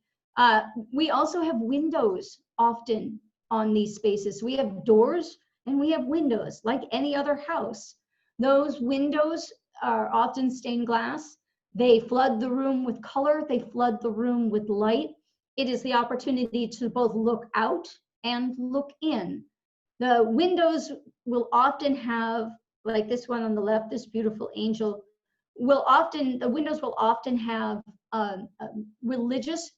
We also have windows often on these spaces. We have doors and we have windows like any other house. Those windows are often stained glass. They flood the room with color. They flood the room with light. It is the opportunity to both look out and look in. The windows will often have, like this one on the left, this beautiful angel, the windows will often have religious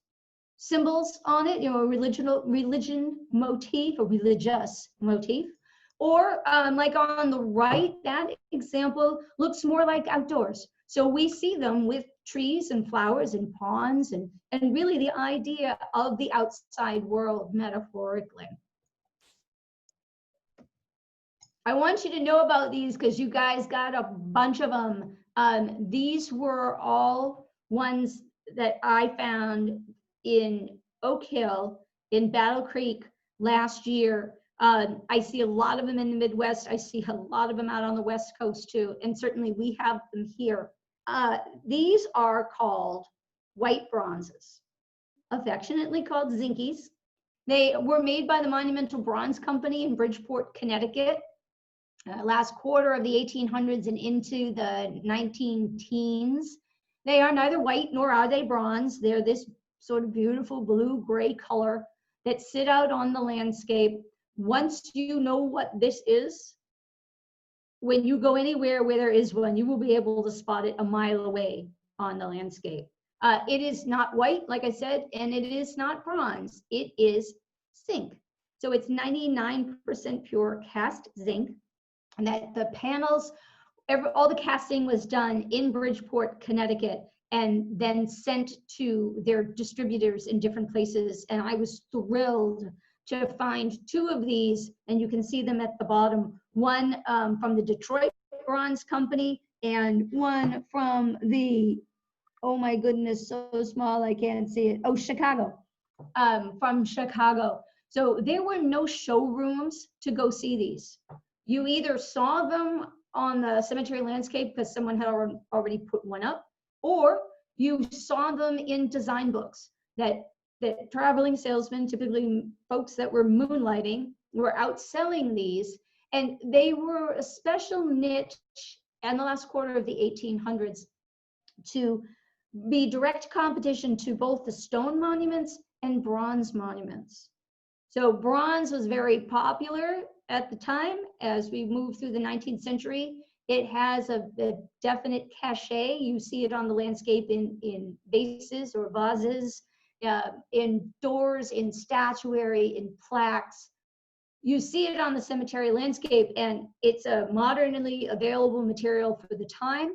symbols on it, a religion motif, a religious motif. Or like on the right, that example looks more like outdoors. So we see them with trees and flowers and ponds and really the idea of the outside world metaphorically. I want you to know about these because you guys got a bunch of them. These were all ones that I found in Oak Hill, in Battle Creek last year. I see a lot of them in the Midwest. I see a lot of them out on the West Coast too, and certainly we have them here. These are called white bronzes, affectionately called zinkies. They were made by the Monumental Bronze Company in Bridgeport, Connecticut, last quarter of the 1800s and into the 19 teens. They are neither white nor are they bronze. They're this sort of beautiful blue-gray color that sit out on the landscape. Once you know what this is, when you go anywhere where there is one, you will be able to spot it a mile away on the landscape. It is not white, like I said, and it is not bronze. It is zinc. So it's 99% pure cast zinc, and that the panels, all the casting was done in Bridgeport, Connecticut, and then sent to their distributors in different places. And I was thrilled to find two of these, and you can see them at the bottom. One from the Detroit Bronze Company and one from the, oh my goodness, so small I can't see it. Oh, Chicago, from Chicago. So there were no showrooms to go see these. You either saw them on the cemetery landscape because someone had already put one up, or you saw them in design books that traveling salesmen, typically folks that were moonlighting, were out selling these. And they were a special niche in the last quarter of the 1800s to be direct competition to both the stone monuments and bronze monuments. So bronze was very popular at the time. As we move through the 19th century, it has a definite cachet. You see it on the landscape in vases or vases, in doors, in statuary, in plaques. You see it on the cemetery landscape, and it's a modernly available material for the time.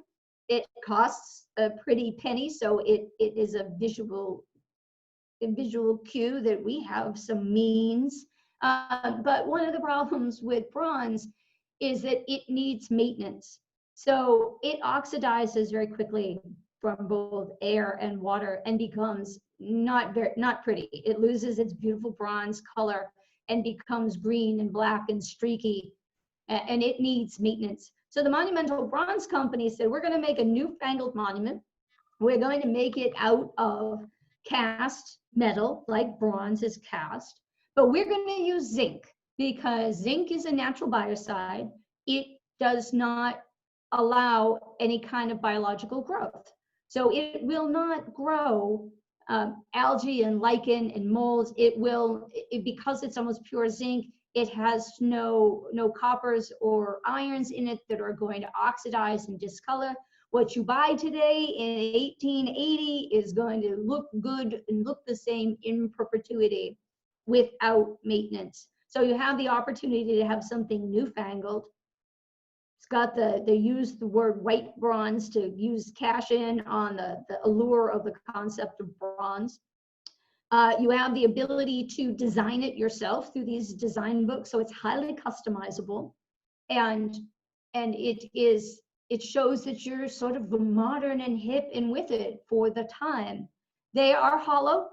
It costs a pretty penny, so it is a visual cue that we have some means. But one of the problems with bronze is that it needs maintenance. So it oxidizes very quickly from both air and water and becomes not pretty. It loses its beautiful bronze color and becomes green and black and streaky, and it needs maintenance. So the Monumental Bronze Company said, we're going to make a newfangled monument. We're going to make it out of cast metal, like bronze is cast, but we're going to use zinc because zinc is a natural biocide. It does not allow any kind of biological growth. So it will not grow algae and lichen and molds. Because it's almost pure zinc, it has no coppers or irons in it that are going to oxidize and discolor. What you buy today in 1880 is going to look good and look the same in perpetuity without maintenance. So you have the opportunity to have something newfangled. It's got they use the word white bronze to use cash in on the allure of the concept of bronze. You have the ability to design it yourself through these design books, so it's highly customizable, and it shows that you're sort of modern and hip and with it for the time. They are hollow.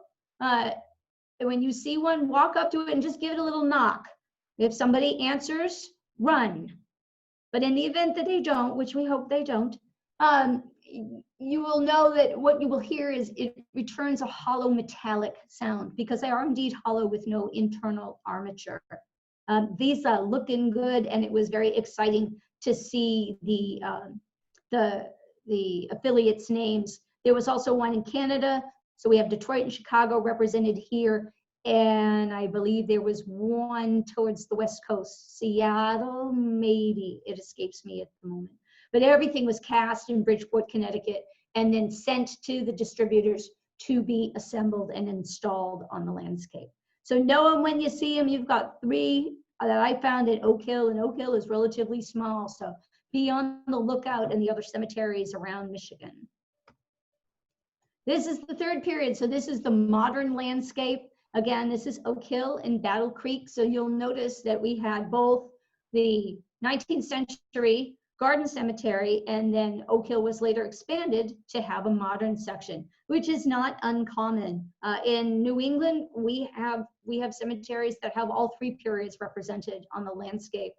when you see one, walk up to it and just give it a little knock. If somebody answers, run. But in the event that they don't, which we hope they don't, you will know that what you will hear is it returns a hollow metallic sound, because they are indeed hollow with no internal armature. These looking good, and it was very exciting to see the affiliates' names. There was also one in Canada, so we have Detroit and Chicago represented here, and I believe there was one towards the West Coast, Seattle, maybe, it escapes me at the moment. But everything was cast in Bridgeport, Connecticut, and then sent to the distributors to be assembled and installed on the landscape. So know them when you see them. You've got 3 that I found at Oak Hill, and Oak Hill is relatively small, so be on the lookout in the other cemeteries around Michigan. This is the 3rd period, so this is the modern landscape. Again, this is Oak Hill and Battle Creek, so you'll notice that we had both the 19th century garden cemetery, and then Oak Hill was later expanded to have a modern section, which is not uncommon. In New England, we have cemeteries that have all 3 periods represented on the landscape.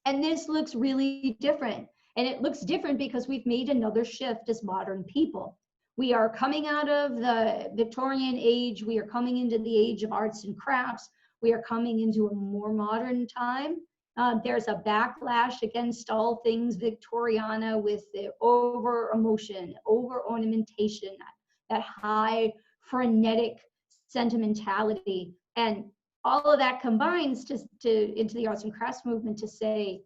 And this looks really different. And it looks different because we've made another shift as modern people. We are coming out of the Victorian age. We are coming into the age of arts and crafts. We are coming into a more modern time. There's a backlash against all things Victoriana with the over emotion, over ornamentation, that high frenetic sentimentality. And all of that combines into the arts and crafts movement to say,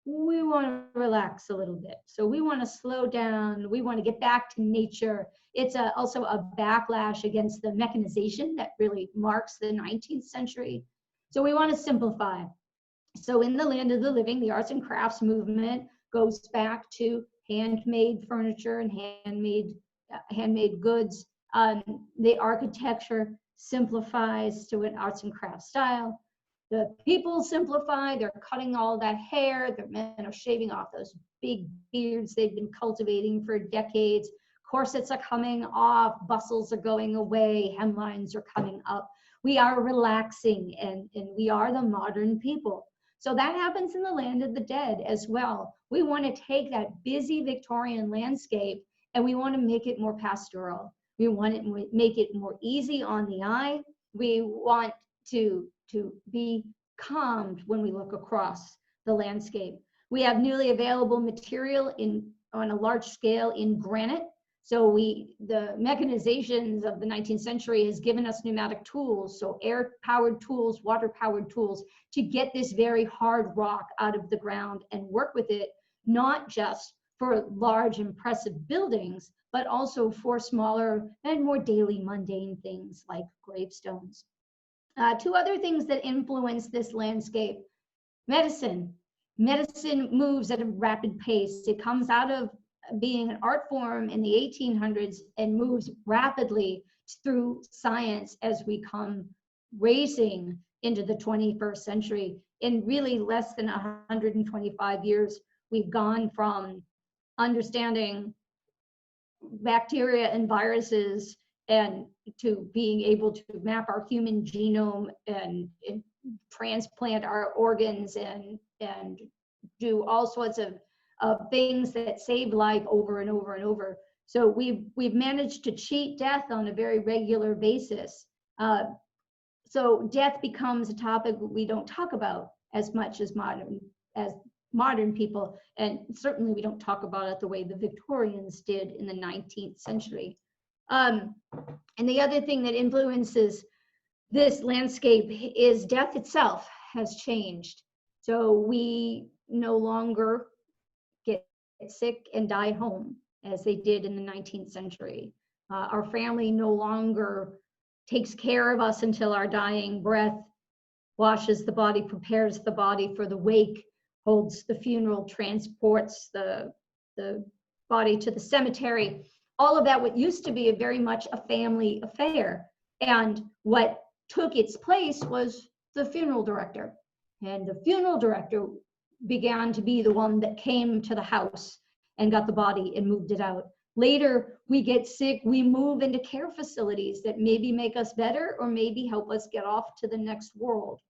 we want to relax a little bit. So we want to slow down. We want to get back to nature. It's also a backlash against the mechanization that really marks the 19th century. So we want to simplify. So in the land of the living, the arts and crafts movement goes back to handmade furniture and handmade goods. The architecture simplifies to an arts and crafts style. The people simplify, they're cutting all that hair, the men are shaving off those big beards they've been cultivating for decades. Corsets are coming off, bustles are going away, hemlines are coming up. We are relaxing, and we are the modern people. So that happens in the land of the dead as well. We want to take that busy Victorian landscape and we want to make it more pastoral. We want to make it more easy on the eye. We want to be calmed when we look across the landscape. We have newly available material on a large scale in granite. So the mechanizations of the 19th century has given us pneumatic tools, so air-powered tools, water-powered tools, to get this very hard rock out of the ground and work with it, not just for large, impressive buildings, but also for smaller and more daily mundane things like gravestones. 2 other things that influence this landscape: medicine. Medicine moves at a rapid pace. It comes out of being an art form in the 1800s and moves rapidly through science as we come racing into the 21st century. In really less than 125 years, we've gone from understanding bacteria and viruses and to being able to map our human genome and transplant our organs and do all sorts of things that save life over and over and over. So we've managed to cheat death on a very regular basis. So death becomes a topic we don't talk about as much as modern people, and certainly we don't talk about it the way the Victorians did in the 19th century. And the other thing that influences this landscape is death itself has changed. So we no longer get sick and die at home as they did in the 19th century. Our family no longer takes care of us until our dying breath, washes the body, prepares the body for the wake, holds the funeral, transports the body to the cemetery. All of that, what used to be very much a family affair. And what took its place was the funeral director. And the funeral director began to be the one that came to the house and got the body and moved it out. Later, we get sick, we move into care facilities that maybe make us better or maybe help us get off to the next world.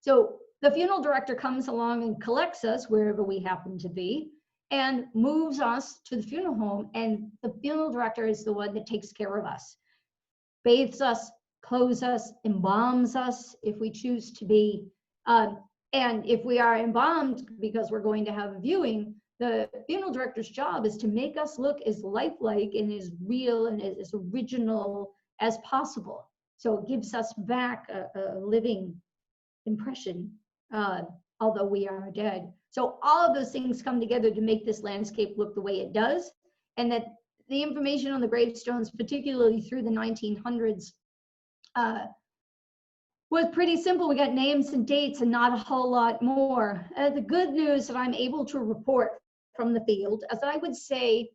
So the funeral director comes along and collects us wherever we happen to be and moves us to the funeral home. And the funeral director is the one that takes care of us, bathes us, clothes us, embalms us if we choose to be. And if we are embalmed because we're going to have a viewing, the funeral director's job is to make us look as lifelike and as real and as original as possible. So it gives us back a living impression, although we are dead. So all of those things come together to make this landscape look the way it does, and that the information on the gravestones, particularly through the 1900s, was pretty simple. We got names and dates and not a whole lot more. The good news that I'm able to report from the field, as I would say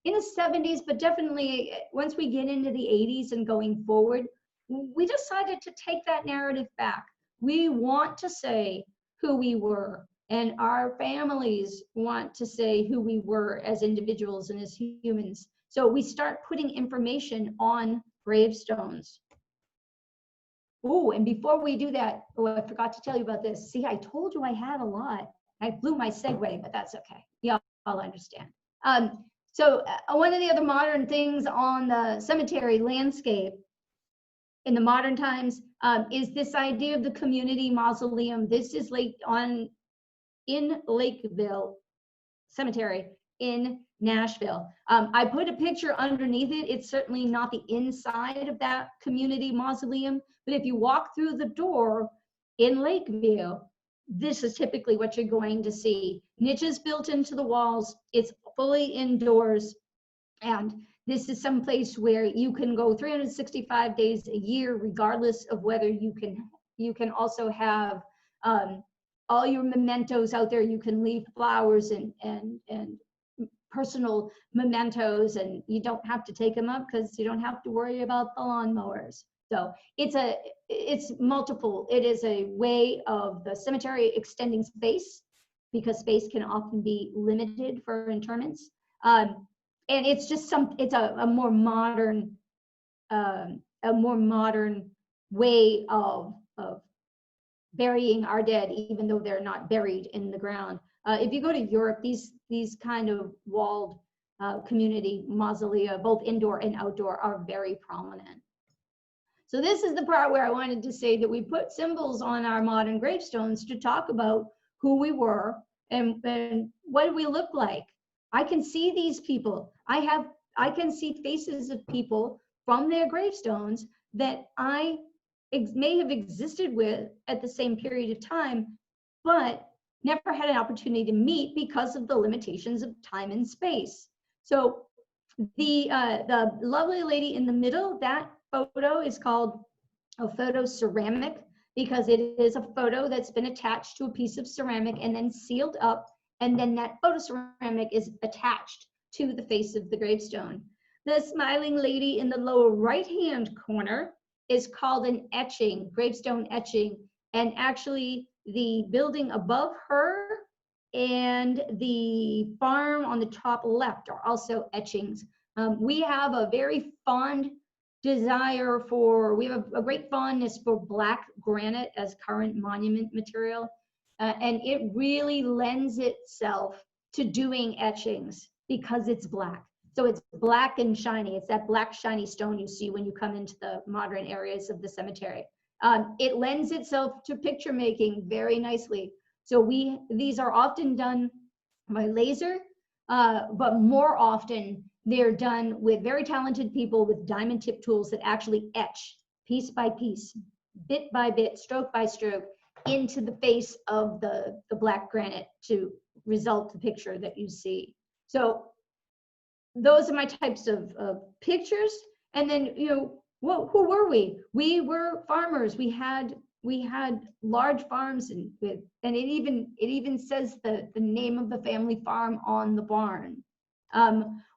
in the 70s, but definitely once we get into the 80s and going forward, we decided to take that narrative back. We want to say who we were, and our families want to say who we were as individuals and as humans. So we start putting information on gravestones. Oh, and before we do that, oh, I forgot to tell you about this. See, I told you I had a lot. I blew my segue, but that's okay. Yeah, I'll understand. So one of the other modern things on the cemetery landscape in the modern times is this idea of the community mausoleum. This is in Lakeville Cemetery in Nashville. I put a picture underneath it. It's certainly not the inside of that community mausoleum, but if you walk through the door in Lakeville, this is typically what you're going to see. Niches built into the walls. It's fully indoors. And this is some place where you can go 365 days a year, regardless of whether you can also have all your mementos out there. You can leave flowers and personal mementos, and you don't have to take them up because you don't have to worry about the lawnmowers. So it's multiple. It is a way of the cemetery extending space, because space can often be limited for interments. And it's just it's a more modern way of burying our dead, even though they're not buried in the ground. If you go to Europe, these kind of walled community mausolea, both indoor and outdoor, are very prominent. So this is the part where I wanted to say that we put symbols on our modern gravestones to talk about who we were and what do we look like. I can see these people. I can see faces of people from their gravestones that I may have existed with at the same period of time, but never had an opportunity to meet because of the limitations of time and space. So the lovely lady in the middle, that photo is called a photo ceramic, because it is a photo that's been attached to a piece of ceramic and then sealed up, and then that photo ceramic is attached to the face of the gravestone. The smiling lady in the lower right-hand corner is called an etching, gravestone etching, and actually the building above her and the farm on the top left are also etchings. We have a very fond desire for, we have a great fondness for black granite as current monument material, and it really lends itself to doing etchings because it's black. So it's black and shiny. It's that black shiny stone you see when you come into the modern areas of the cemetery. It lends itself to picture making very nicely. So these are often done by laser, but more often they're done with very talented people with diamond tip tools that actually etch piece by piece, bit by bit, stroke by stroke into the face of the black granite to result the picture that you see. So those are my types of pictures. And then, you know, who were we? We were farmers. We had large farms, and it even says the name of the family farm on the barn.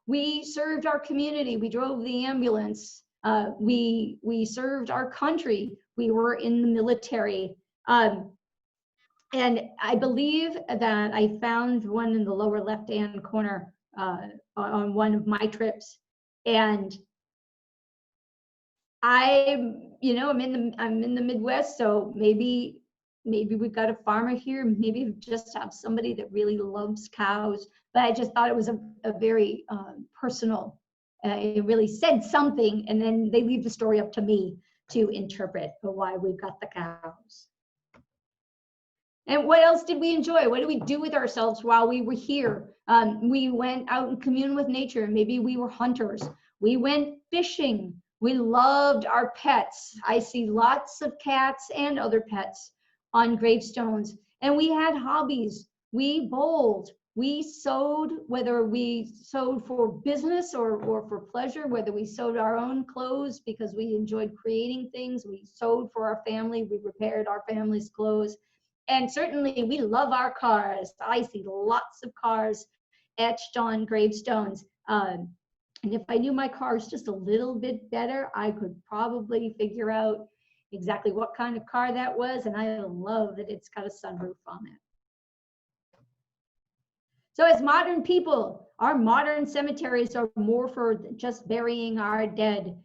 We served our community. We drove the ambulance. We served our country. We were in the military. And I believe that I found one in the lower left-hand corner on one of my trips. And I'm in the Midwest, so maybe we've got a farmer here, maybe we just have somebody that really loves cows. But I just thought it was a very personal, it really said something, and then they leave the story up to me to interpret why we've got the cows. And what else did we enjoy? What did we do with ourselves while we were here? We went out and communed with nature. Maybe we were hunters. We went fishing. We loved our pets. I see lots of cats and other pets on gravestones. And we had hobbies. We bowled. We sewed, whether we sewed for business or for pleasure, whether we sewed our own clothes because we enjoyed creating things. We sewed for our family. We repaired our family's clothes. And certainly we love our cars. I see lots of cars etched on gravestones. And if I knew my cars just a little bit better, I could probably figure out exactly what kind of car that was. And I love that it's got a sunroof on it. So as modern people, our modern cemeteries are more for just burying our dead.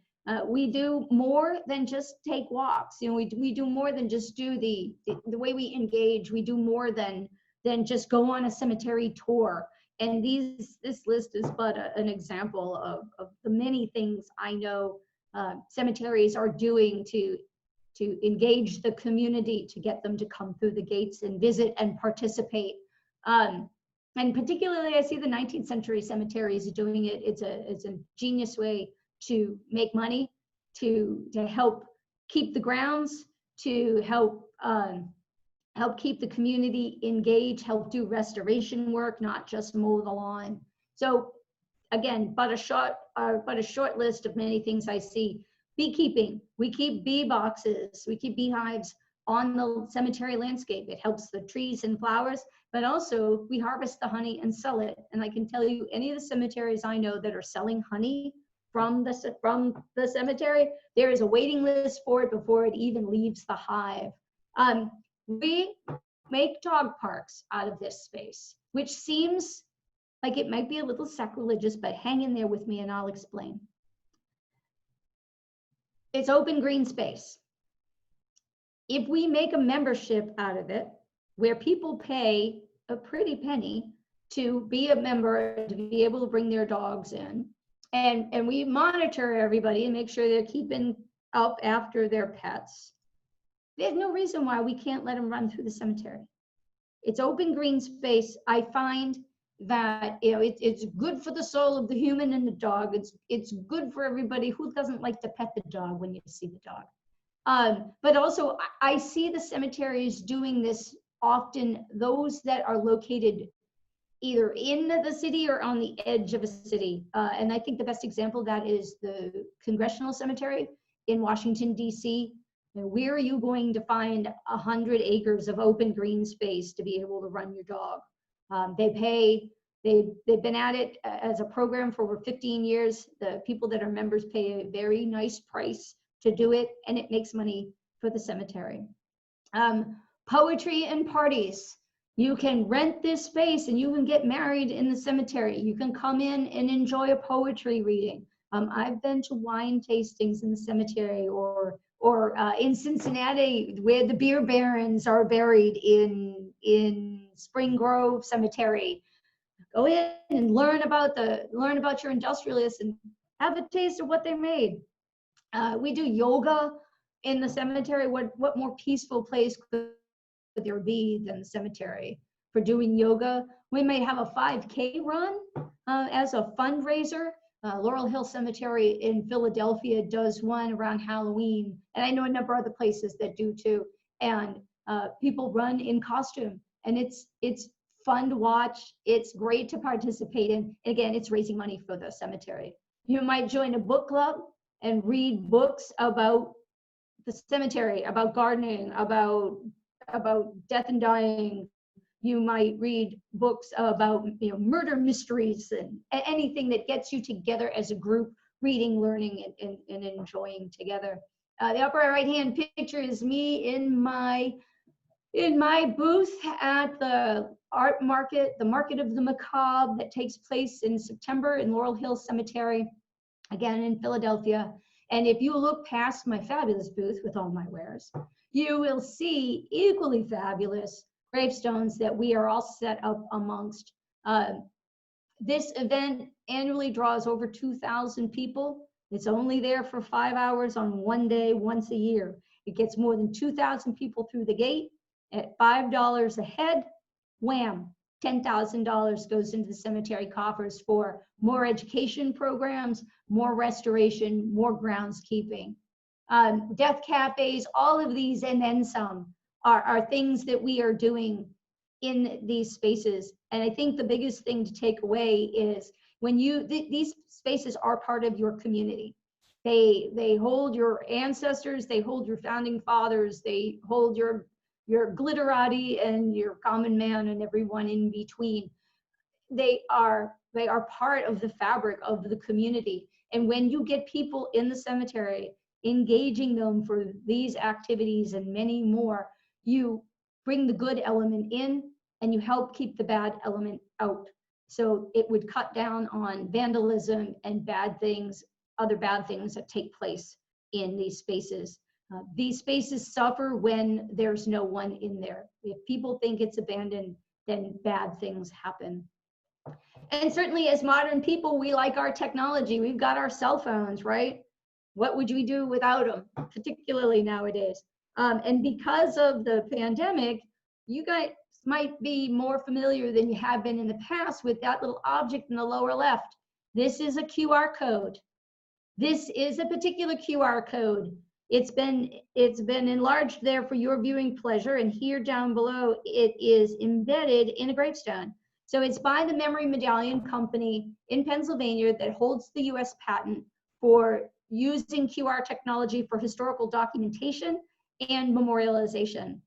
We do more than just take walks. We do more than just do the way we engage. We do more than just go on a cemetery tour. And this list is but an example of the many things I know cemeteries are doing to engage the community, to get them to come through the gates and visit and participate. And particularly, I see the 19th century cemeteries doing it. It's a genius way to make money, to help keep the grounds, to help keep the community engaged, help do restoration work, not just mow the lawn. So again, but a short list of many things I see. Beekeeping. We keep bee boxes. We keep beehives on the cemetery landscape. It helps the trees and flowers, but also we harvest the honey and sell it. And I can tell you, any of the cemeteries I know that are selling honey from the cemetery, there is a waiting list for it before it even leaves the hive. We make dog parks out of this space, which seems like it might be a little sacrilegious, but hang in there with me and I'll explain. It's open green space. If we make a membership out of it, where people pay a pretty penny to be a member, to be able to bring their dogs in, and we monitor everybody and make sure they're keeping up after their pets, there's no reason why we can't let them run through the cemetery. It's open green space. I find that it's good for the soul of the human and the dog. It's good for everybody. Who doesn't like to pet the dog when you see the dog? But also, I see the cemeteries doing this often, those that are located either in the city or on the edge of a city. And I think the best example of that is the Congressional Cemetery in Washington, D.C. Where are you going to find 100 acres of open green space to be able to run your dog? They've been at it as a program for over 15 years. The people that are members pay a very nice price to do it, and it makes money for the cemetery. Poetry and parties. You can rent this space and you can get married in the cemetery. You can come in and enjoy a poetry reading. I've been to wine tastings in the cemetery, or in Cincinnati, where the beer barons are buried in Spring Grove Cemetery. Go in and learn about your industrialists and have a taste of what they made. We do yoga in the cemetery. What more peaceful place could there be than the cemetery for doing yoga? We may have a 5K run as a fundraiser. Laurel Hill Cemetery in Philadelphia does one around Halloween, and I know a number of other places that do too. And people run in costume, and it's fun to watch. It's great to participate in. And again, it's raising money for the cemetery. You might join a book club and read books about the cemetery, about gardening, about death and dying. You might read books about murder mysteries and anything that gets you together as a group, reading, learning, and enjoying together. The upper right-hand picture is me in my In my booth at the art market, the Market of the Macabre, that takes place in September in Laurel Hill Cemetery, again in Philadelphia. And if you look past my fabulous booth with all my wares, you will see equally fabulous gravestones that we are all set up amongst. This event annually draws over 2,000 people. It's only there for 5 hours on one day, once a year. It gets more than 2,000 people through the gate at $5 a head. Wham, $10,000 goes into the cemetery coffers for more education programs, more restoration, more groundskeeping. Death cafes, all of these and then some are things that we are doing in these spaces. And I think the biggest thing to take away is when these spaces are part of your community. They hold your ancestors, they hold your founding fathers, they hold your glitterati and your common man and everyone in between. They are part of the fabric of the community. And when you get people in the cemetery, engaging them for these activities and many more, you bring the good element in and you help keep the bad element out. So it would cut down on vandalism and bad things, other bad things that take place in these spaces. These spaces suffer when there's no one in there. If people think it's abandoned, then bad things happen. And certainly as modern people, we like our technology. We've got our cell phones, right? What would we do without them, particularly nowadays? And because of the pandemic, you guys might be more familiar than you have been in the past with that little object in the lower left. This is a QR code. This is a particular QR code. It's been enlarged there for your viewing pleasure, and here down below it is embedded in a gravestone. So it's by the Memory Medallion Company in Pennsylvania that holds the US patent for using QR technology for historical documentation and memorialization.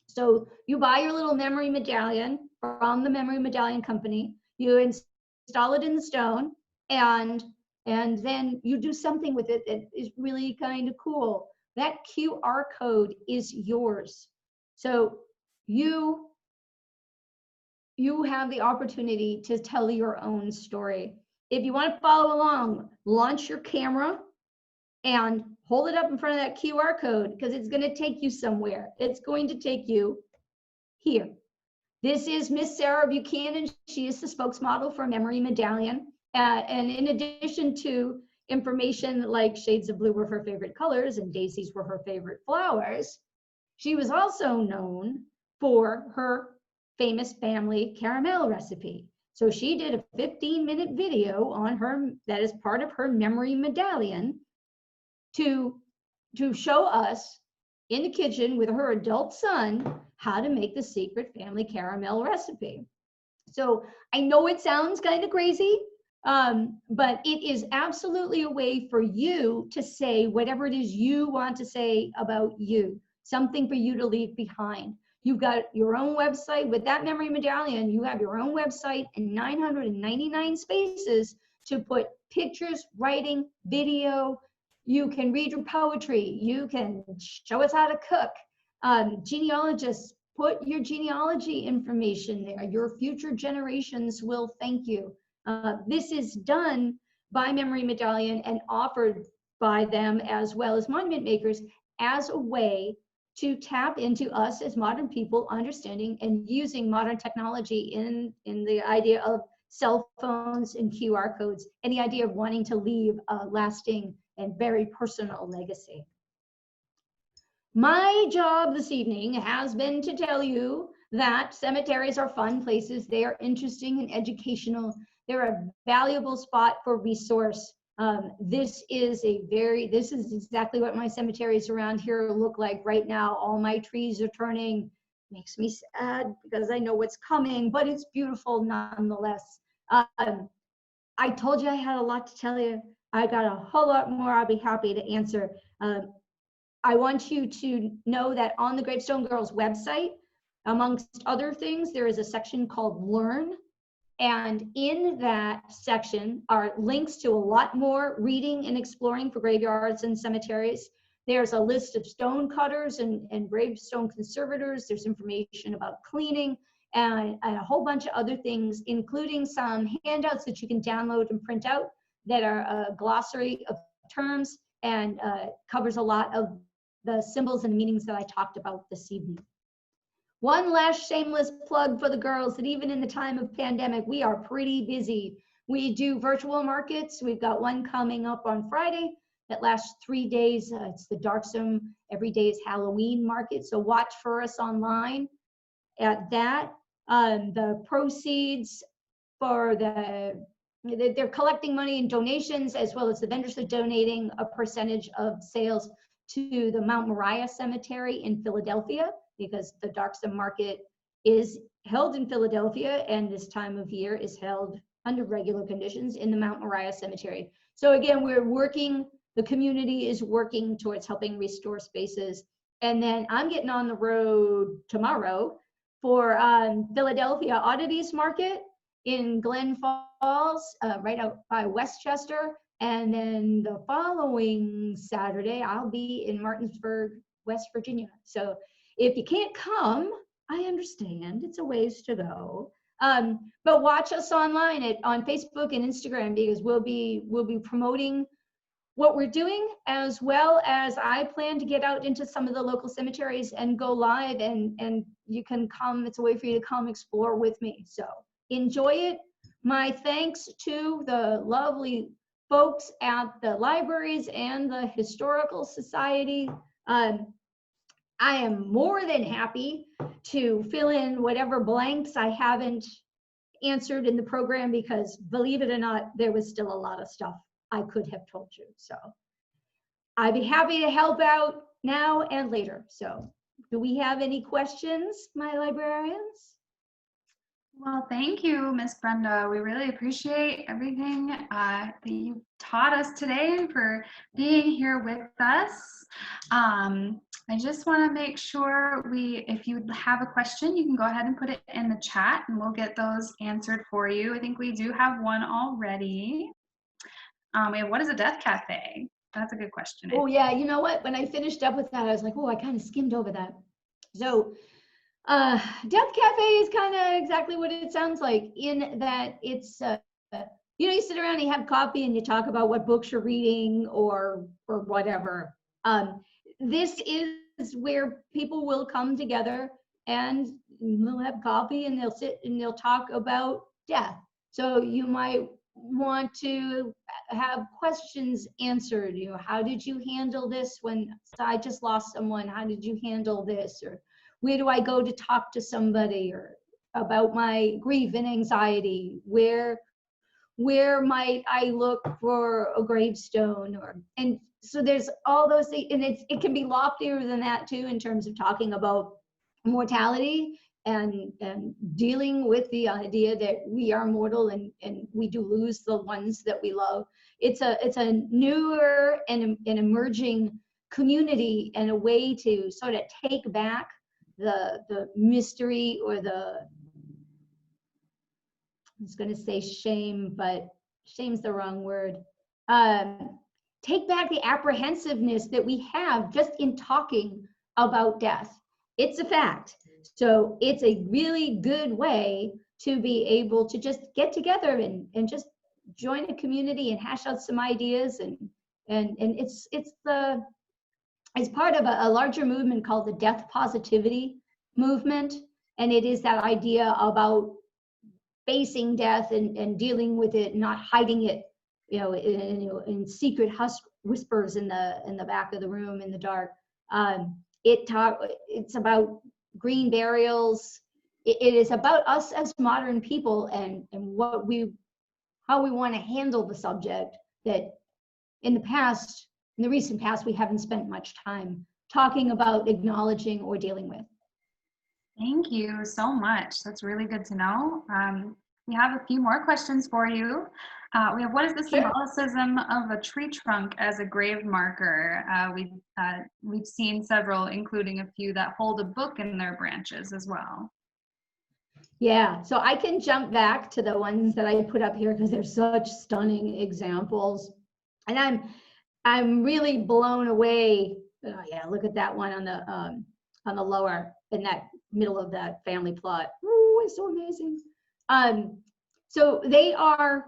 So you buy your little memory medallion from the Memory Medallion Company, you install it in the stone, and then you do something with it that is really kind of cool. That QR code is yours. So you have the opportunity to tell your own story. If you want to follow along, launch your camera and hold it up in front of that QR code, because it's going to take you somewhere. It's going to take you here. This is Miss Sarah Buchanan. She is the spokesmodel for Memory Medallion. And in addition to information like shades of blue were her favorite colors and daisies were her favorite flowers, she was also known for her famous family caramel recipe. So she did a 15-minute video on her that is part of her Memory Medallion to show us in the kitchen with her adult son how to make the secret family caramel recipe. So I know it sounds kind of crazy, but it is absolutely a way for you to say whatever it is you want to say about you, something for you to leave behind. You've got your own website with that Memory Medallion. You have your own website and 999 spaces to put pictures, writing, video. You can read your poetry. You can show us how to cook. Genealogists, put your genealogy information there. Your future generations will thank you. This is done by Memory Medallion and offered by them as well as monument makers as a way to tap into us as modern people understanding and using modern technology in the idea of cell phones and QR codes and the idea of wanting to leave a lasting and very personal legacy. My job this evening has been to tell you that cemeteries are fun places. They are interesting and educational. They're a valuable spot for resource. This is exactly what my cemeteries around here look like right now. All my trees are turning. Makes me sad because I know what's coming, but it's beautiful nonetheless. I told you I had a lot to tell you. I got a whole lot more I'll be happy to answer. I want you to know that on the Gravestone Girls website, amongst other things, there is a section called Learn. And in that section are links to a lot more reading and exploring for graveyards and cemeteries. There's a list of stone cutters and gravestone conservators. There's information about cleaning and a whole bunch of other things, including some handouts that you can download and print out that are a glossary of terms and covers a lot of the symbols and meanings that I talked about this evening. One last shameless plug for the girls, that even in the time of pandemic, we are pretty busy. We do virtual markets. We've got one coming up on Friday that lasts 3 days. It's the Darkstone Every Day is Halloween market. So watch for us online at that. The proceeds for they're collecting money and donations, as well as the vendors are donating a percentage of sales to the Mount Moriah Cemetery in Philadelphia, because the Darkstone market is held in Philadelphia, and this time of year is held under regular conditions in the Mount Moriah Cemetery. So again, the community is working towards helping restore spaces. And then I'm getting on the road tomorrow for Philadelphia Oddities Market in Glen Falls, right out by Westchester. And then the following Saturday, I'll be in Martinsburg, West Virginia. So if you can't come, I understand, it's a ways to go. But watch us online on Facebook and Instagram, because we'll be promoting what we're doing, as well as I plan to get out into some of the local cemeteries and go live, and you can come. It's a way for you to come explore with me. So enjoy it. My thanks to the lovely folks at the libraries and the Historical Society. I am more than happy to fill in whatever blanks I haven't answered in the program, because believe it or not, there was still a lot of stuff I could have told you. So I'd be happy to help out now and later. So do we have any questions, my librarians? Well, thank you, Miss Brenda. We really appreciate everything that you taught us today, and for being here with us. I just want to make sure if you have a question, you can go ahead and put it in the chat, and we'll get those answered for you. I think we do have one already. We have, what is a death cafe? That's a good question. Oh yeah, you know what? When I finished up with that, I was like, oh, I kind of skimmed over that. So Death Cafe is kind of exactly what it sounds like, in that it's, you sit around and you have coffee and you talk about what books you're reading or whatever. This is where people will come together and they'll have coffee and they'll sit and they'll talk about death. So you might want to have questions answered. How did you handle this when I just lost someone? How did you handle this? Or where do I go to talk to somebody, or about my grief and anxiety? Where might I look for a gravestone? And so there's all those things, and it can be loftier than that too, in terms of talking about mortality and dealing with the idea that we are mortal and we do lose the ones that we love. It's a newer and an emerging community, and a way to sort of take back the mystery, or I was going to say shame, but shame's the wrong word. Take back the apprehensiveness that we have just in talking about death. It's a fact. So it's a really good way to be able to just get together and just join a community and hash out some ideas. And it's part of a larger movement called the death positivity movement. And it is that idea about facing death and dealing with it, not hiding it, in secret whispers in the back of the room in the dark. It's about green burials. It is about us as modern people and how we want to handle the subject that in the recent past, we haven't spent much time talking about, acknowledging, or dealing with. Thank you so much. That's really good to know. We have a few more questions for you. We have, what is the symbolism of a tree trunk as a grave marker? We've seen several, including a few that hold a book in their branches as well. Yeah, so I can jump back to the ones that I put up here because they're such stunning examples. And I'm really blown away Oh yeah, look at that one on the lower, in that middle of that family plot. Ooh, it's so amazing. So they are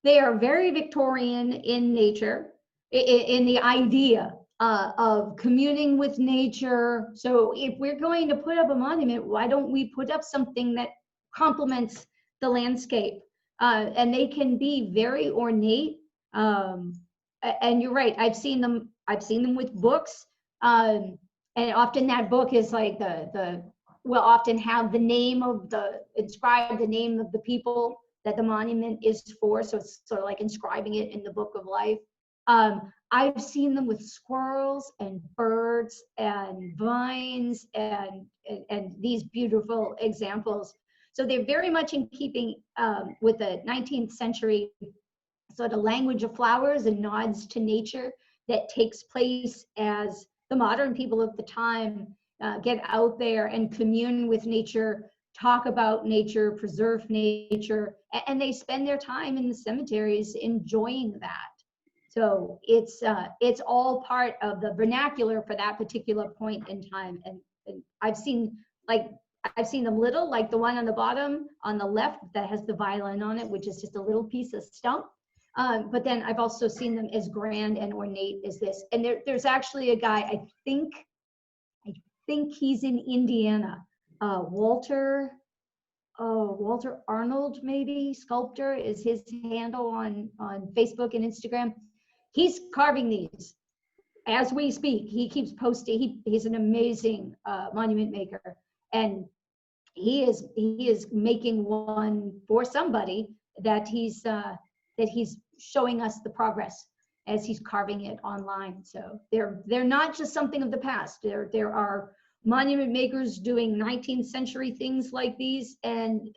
very Victorian in nature, in the idea of communing with nature. So if we're going to put up a monument, why don't we put up something that complements the landscape? And they can be very ornate. And you're right, I've seen them with books. And often that book is like will often have the name of inscribe the name of the people that the monument is for. So it's sort of like inscribing it in the book of life. I've seen them with squirrels and birds and vines and these beautiful examples. So they're very much in keeping with the 19th century sort of language of flowers and nods to nature that takes place as the modern people of the time get out there and commune with nature, talk about nature, preserve nature, and they spend their time in the cemeteries enjoying that. So it's all part of the vernacular for that particular point in time. And I've seen them little, like the one on the bottom on the left that has the violin on it, which is just a little piece of stump. But then I've also seen them as grand and ornate as this. And there's actually a guy, I think he's in Indiana, Walter Arnold, maybe, sculptor is his handle on Facebook and Instagram. He's carving these as we speak. He keeps posting. He's an amazing monument maker, and he is making one for somebody that he's showing us the progress as he's carving it online. So they're not just something of the past. There are monument makers doing 19th century things like these, and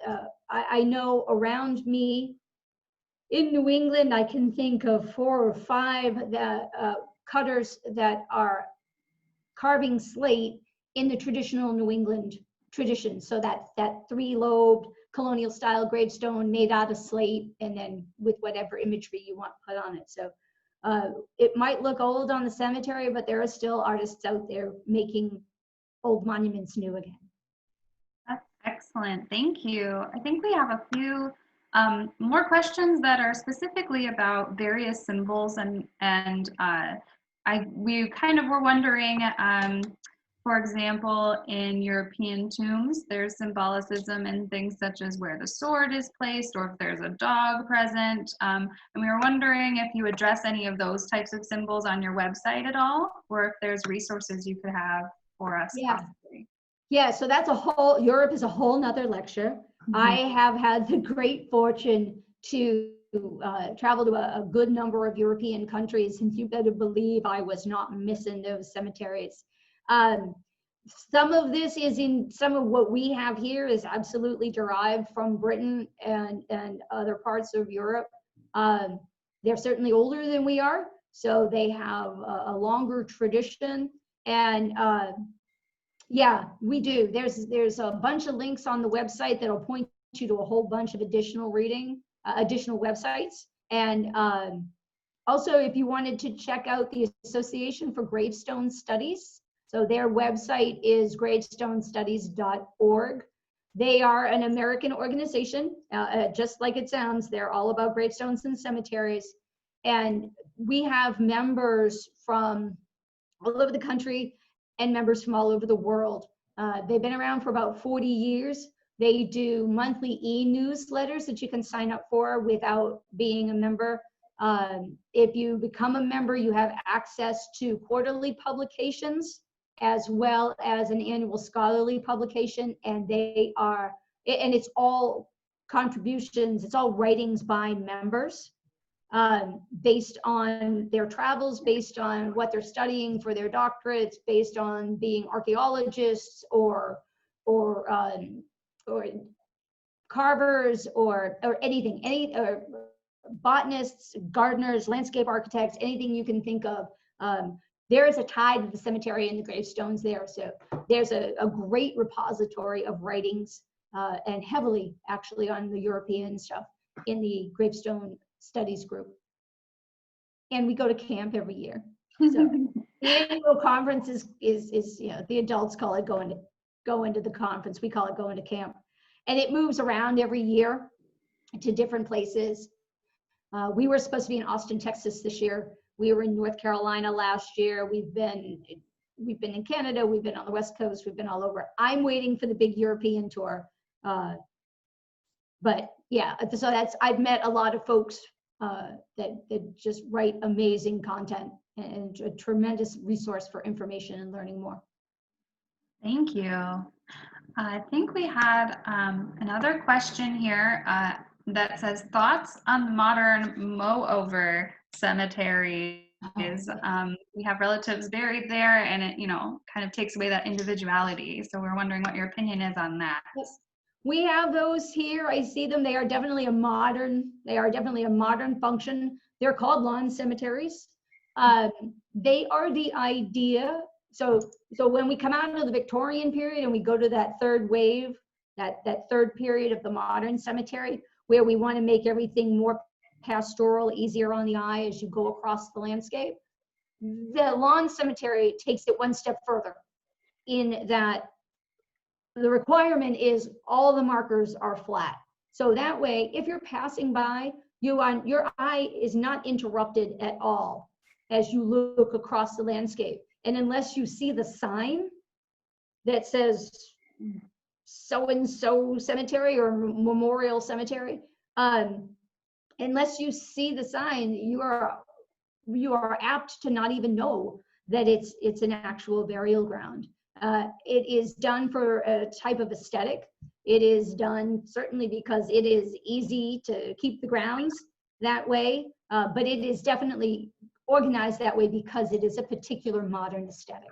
I know around me in New England, I can think of 4 or 5 cutters that are carving slate in the traditional New England tradition. So that 3-lobed colonial style gravestone made out of slate, and then with whatever imagery you want put on it. So it might look old on the cemetery, but there are still artists out there making old monuments new again. That's excellent. Thank you. I think we have a few more questions that are specifically about various symbols, and we kind of were wondering, for example, in European tombs, there's symbolicism in things such as where the sword is placed, or if there's a dog present. And we were wondering if you address any of those types of symbols on your website at all, or if there's resources you could have for us. Yeah. Possibly. Yeah, so Europe is a whole nother lecture. Mm-hmm. I have had the great fortune to travel to a good number of European countries, and you better believe I was not missing those cemeteries. Some of this is some of what we have here is absolutely derived from Britain and other parts of Europe. They're certainly older than we are, so they have a longer tradition. And yeah, we do. There's a bunch of links on the website that'll point you to a whole bunch of additional websites. And also, if you wanted to check out the Association for Gravestone Studies, so their website is gravestonestudies.org. They are an American organization, just like it sounds. They're all about gravestones and cemeteries. And we have members from all over the country and members from all over the world. They've been around for about 40 years. They do monthly e-newsletters that you can sign up for without being a member. If you become a member, you have access to quarterly publications as well as an annual scholarly publication, and it's all contributions, it's all writings by members. Based on their travels, based on what they're studying for their doctorates, based on being archaeologists or carvers or anything, or botanists, gardeners, landscape architects, anything you can think of. There is a tie to the cemetery and the gravestones there. So there's a great repository of writings, and heavily actually on the European stuff in the Gravestone Studies group. And we go to camp every year. So the annual conference is you know, the adults call it go into the conference. We call it going to camp, and it moves around every year to different places. We were supposed to be in Austin, Texas this year. We were in North Carolina last year. We've been in Canada. We've been on the West Coast. We've been all over. I'm waiting for the big European tour. But yeah, so I've met a lot of folks that just write amazing content and a tremendous resource for information and learning more. Thank you. I think we had another question here that says, thoughts on the modern mow-over cemeteries. We have relatives buried there, and it, you know, kind of takes away that individuality. So we're wondering what your opinion is on that. Yes. We have those here. I see them. They are definitely a modern function. They're called lawn cemeteries. They are the idea. So when we come out of the Victorian period and we go to that third wave, that third period of the modern cemetery, where we want to make everything more pastoral, easier on the eye as you go across the landscape, the lawn cemetery takes it one step further in that the requirement is all the markers are flat. So that way, if you're passing by, your eye is not interrupted at all as you look across the landscape. And unless you see the sign that says so-and-so cemetery or memorial cemetery, unless you see the sign, you are apt to not even know that it's an actual burial ground. It is done for a type of aesthetic. It is done certainly because it is easy to keep the grounds that way, but it is definitely organized that way because it is a particular modern aesthetic.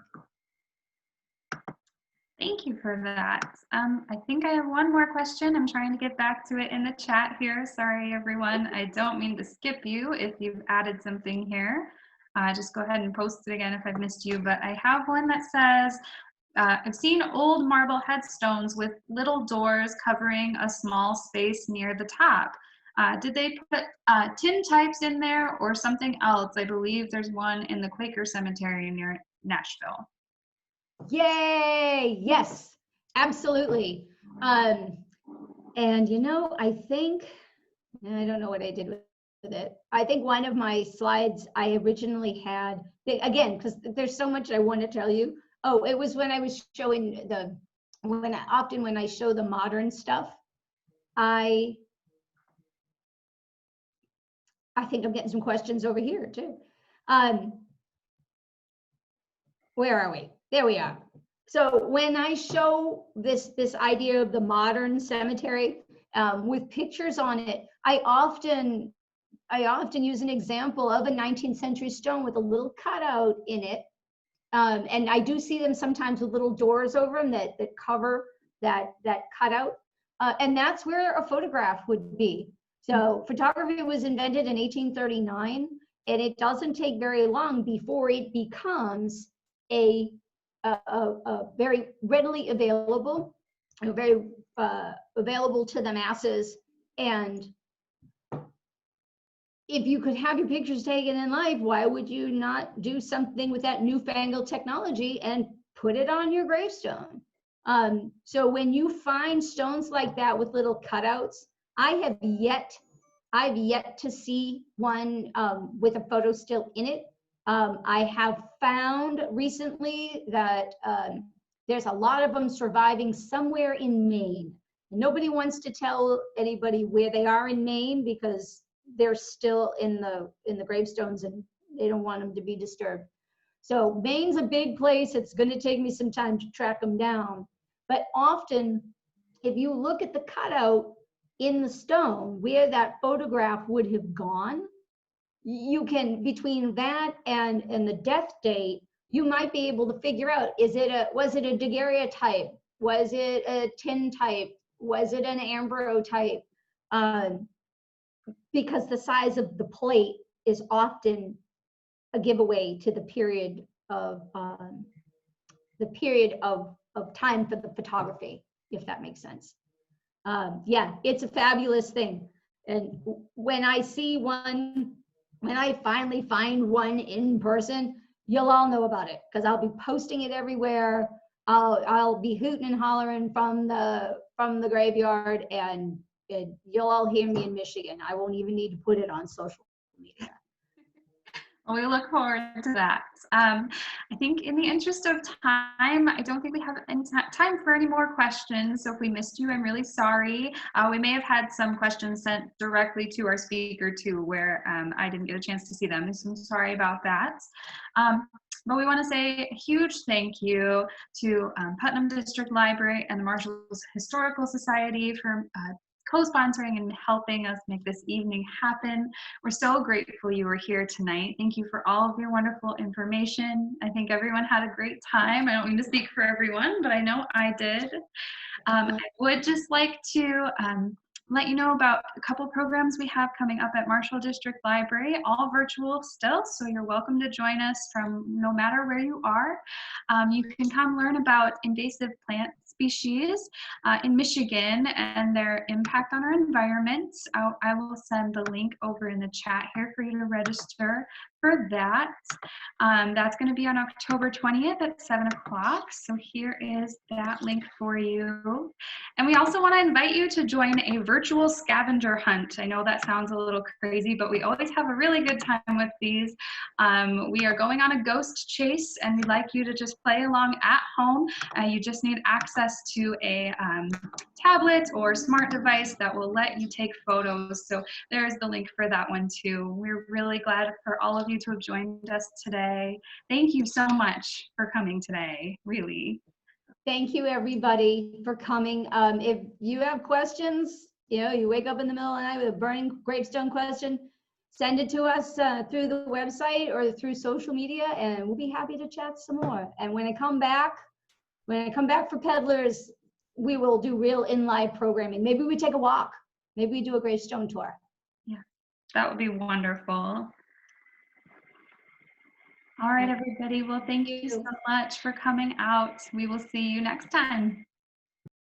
Thank you for that. I think I have one more question. I'm trying to get back to it in the chat here. Sorry, everyone. I don't mean to skip you if you've added something here. Just go ahead and post it again if I've missed you. But I have one that says, I've seen old marble headstones with little doors covering a small space near the top. Did they put tin types in there or something else? I believe there's one in the Quaker Cemetery near Nashville. Yay! Yes, absolutely. And you know, I don't know what I did with it. I think one of my slides I originally had, again, because there's so much I want to tell you. Oh, it was when I was showing when I show the modern stuff, I think I'm getting some questions over here too. Where are we? There we are. So when I show this idea of the modern cemetery with pictures on it, I often use an example of a 19th century stone with a little cutout in it. And I do see them sometimes with little doors over them that cover that cutout. And that's where a photograph would be. So photography was invented in 1839, and it doesn't take very long before it becomes a very readily available, very available to the masses. And if you could have your pictures taken in life, why would you not do something with that newfangled technology and put it on your gravestone? So when you find stones like that with little cutouts, I've yet to see one with a photo still in it. I have found recently that there's a lot of them surviving somewhere in Maine. Nobody wants to tell anybody where they are in Maine because they're still in the gravestones and they don't want them to be disturbed. So Maine's a big place. It's going to take me some time to track them down. But often, if you look at the cutout in the stone where that photograph would have gone, you can, between that and the death date, you might be able to figure out, was it a daguerreotype? Was it a tin type? Was it an ambrotype? Because the size of the plate is often a giveaway to the period of time for the photography, if that makes sense. Yeah, it's a fabulous thing. And when I see one, when I finally find one in person, you'll all know about it because I'll be posting it everywhere. I'll be hooting and hollering from the graveyard, and you'll all hear me in Michigan. I won't even need to put it on social media. Well, we look forward to that. I think in the interest of time, I don't think we have any time for any more questions. So if we missed you, I'm really sorry. We may have had some questions sent directly to our speaker too, where I didn't get a chance to see them. So I'm sorry about that. But we want to say a huge thank you to Putnam District Library and the Marshall's Historical Society for co-sponsoring and helping us make this evening happen. We're so grateful you were here tonight. Thank you for all of your wonderful information. I think everyone had a great time. I don't mean to speak for everyone, but I know I did. I would just like to let you know about a couple programs we have coming up at Marshall District Library, all virtual still, so you're welcome to join us from no matter where you are. You can come learn about invasive plant species in Michigan and their impact on our environment. I will send the link over in the chat here for you to register for that. That's going to be on October 20th at 7 o'clock. So here is that link for you. And we also want to invite you to join a virtual scavenger hunt. I know that sounds a little crazy, but we always have a really good time with these. We are going on a ghost chase, and we'd like you to just play along at home. You just need access to a tablet or smart device that will let you take photos. So there's the link for that one too. We're really glad for all of you to have joined us today. Thank you so much for coming today, really. Thank you, everybody, for coming. If you have questions, you wake up in the middle of the night with a burning gravestone question, send it to us through the website or through social media, and we'll be happy to chat some more. And when I come back for Peddlers, we will do real in-live programming. Maybe we take a walk. Maybe we do a gravestone tour. Yeah, that would be wonderful. All right, everybody. Well, thank you so much for coming out. We will see you next time.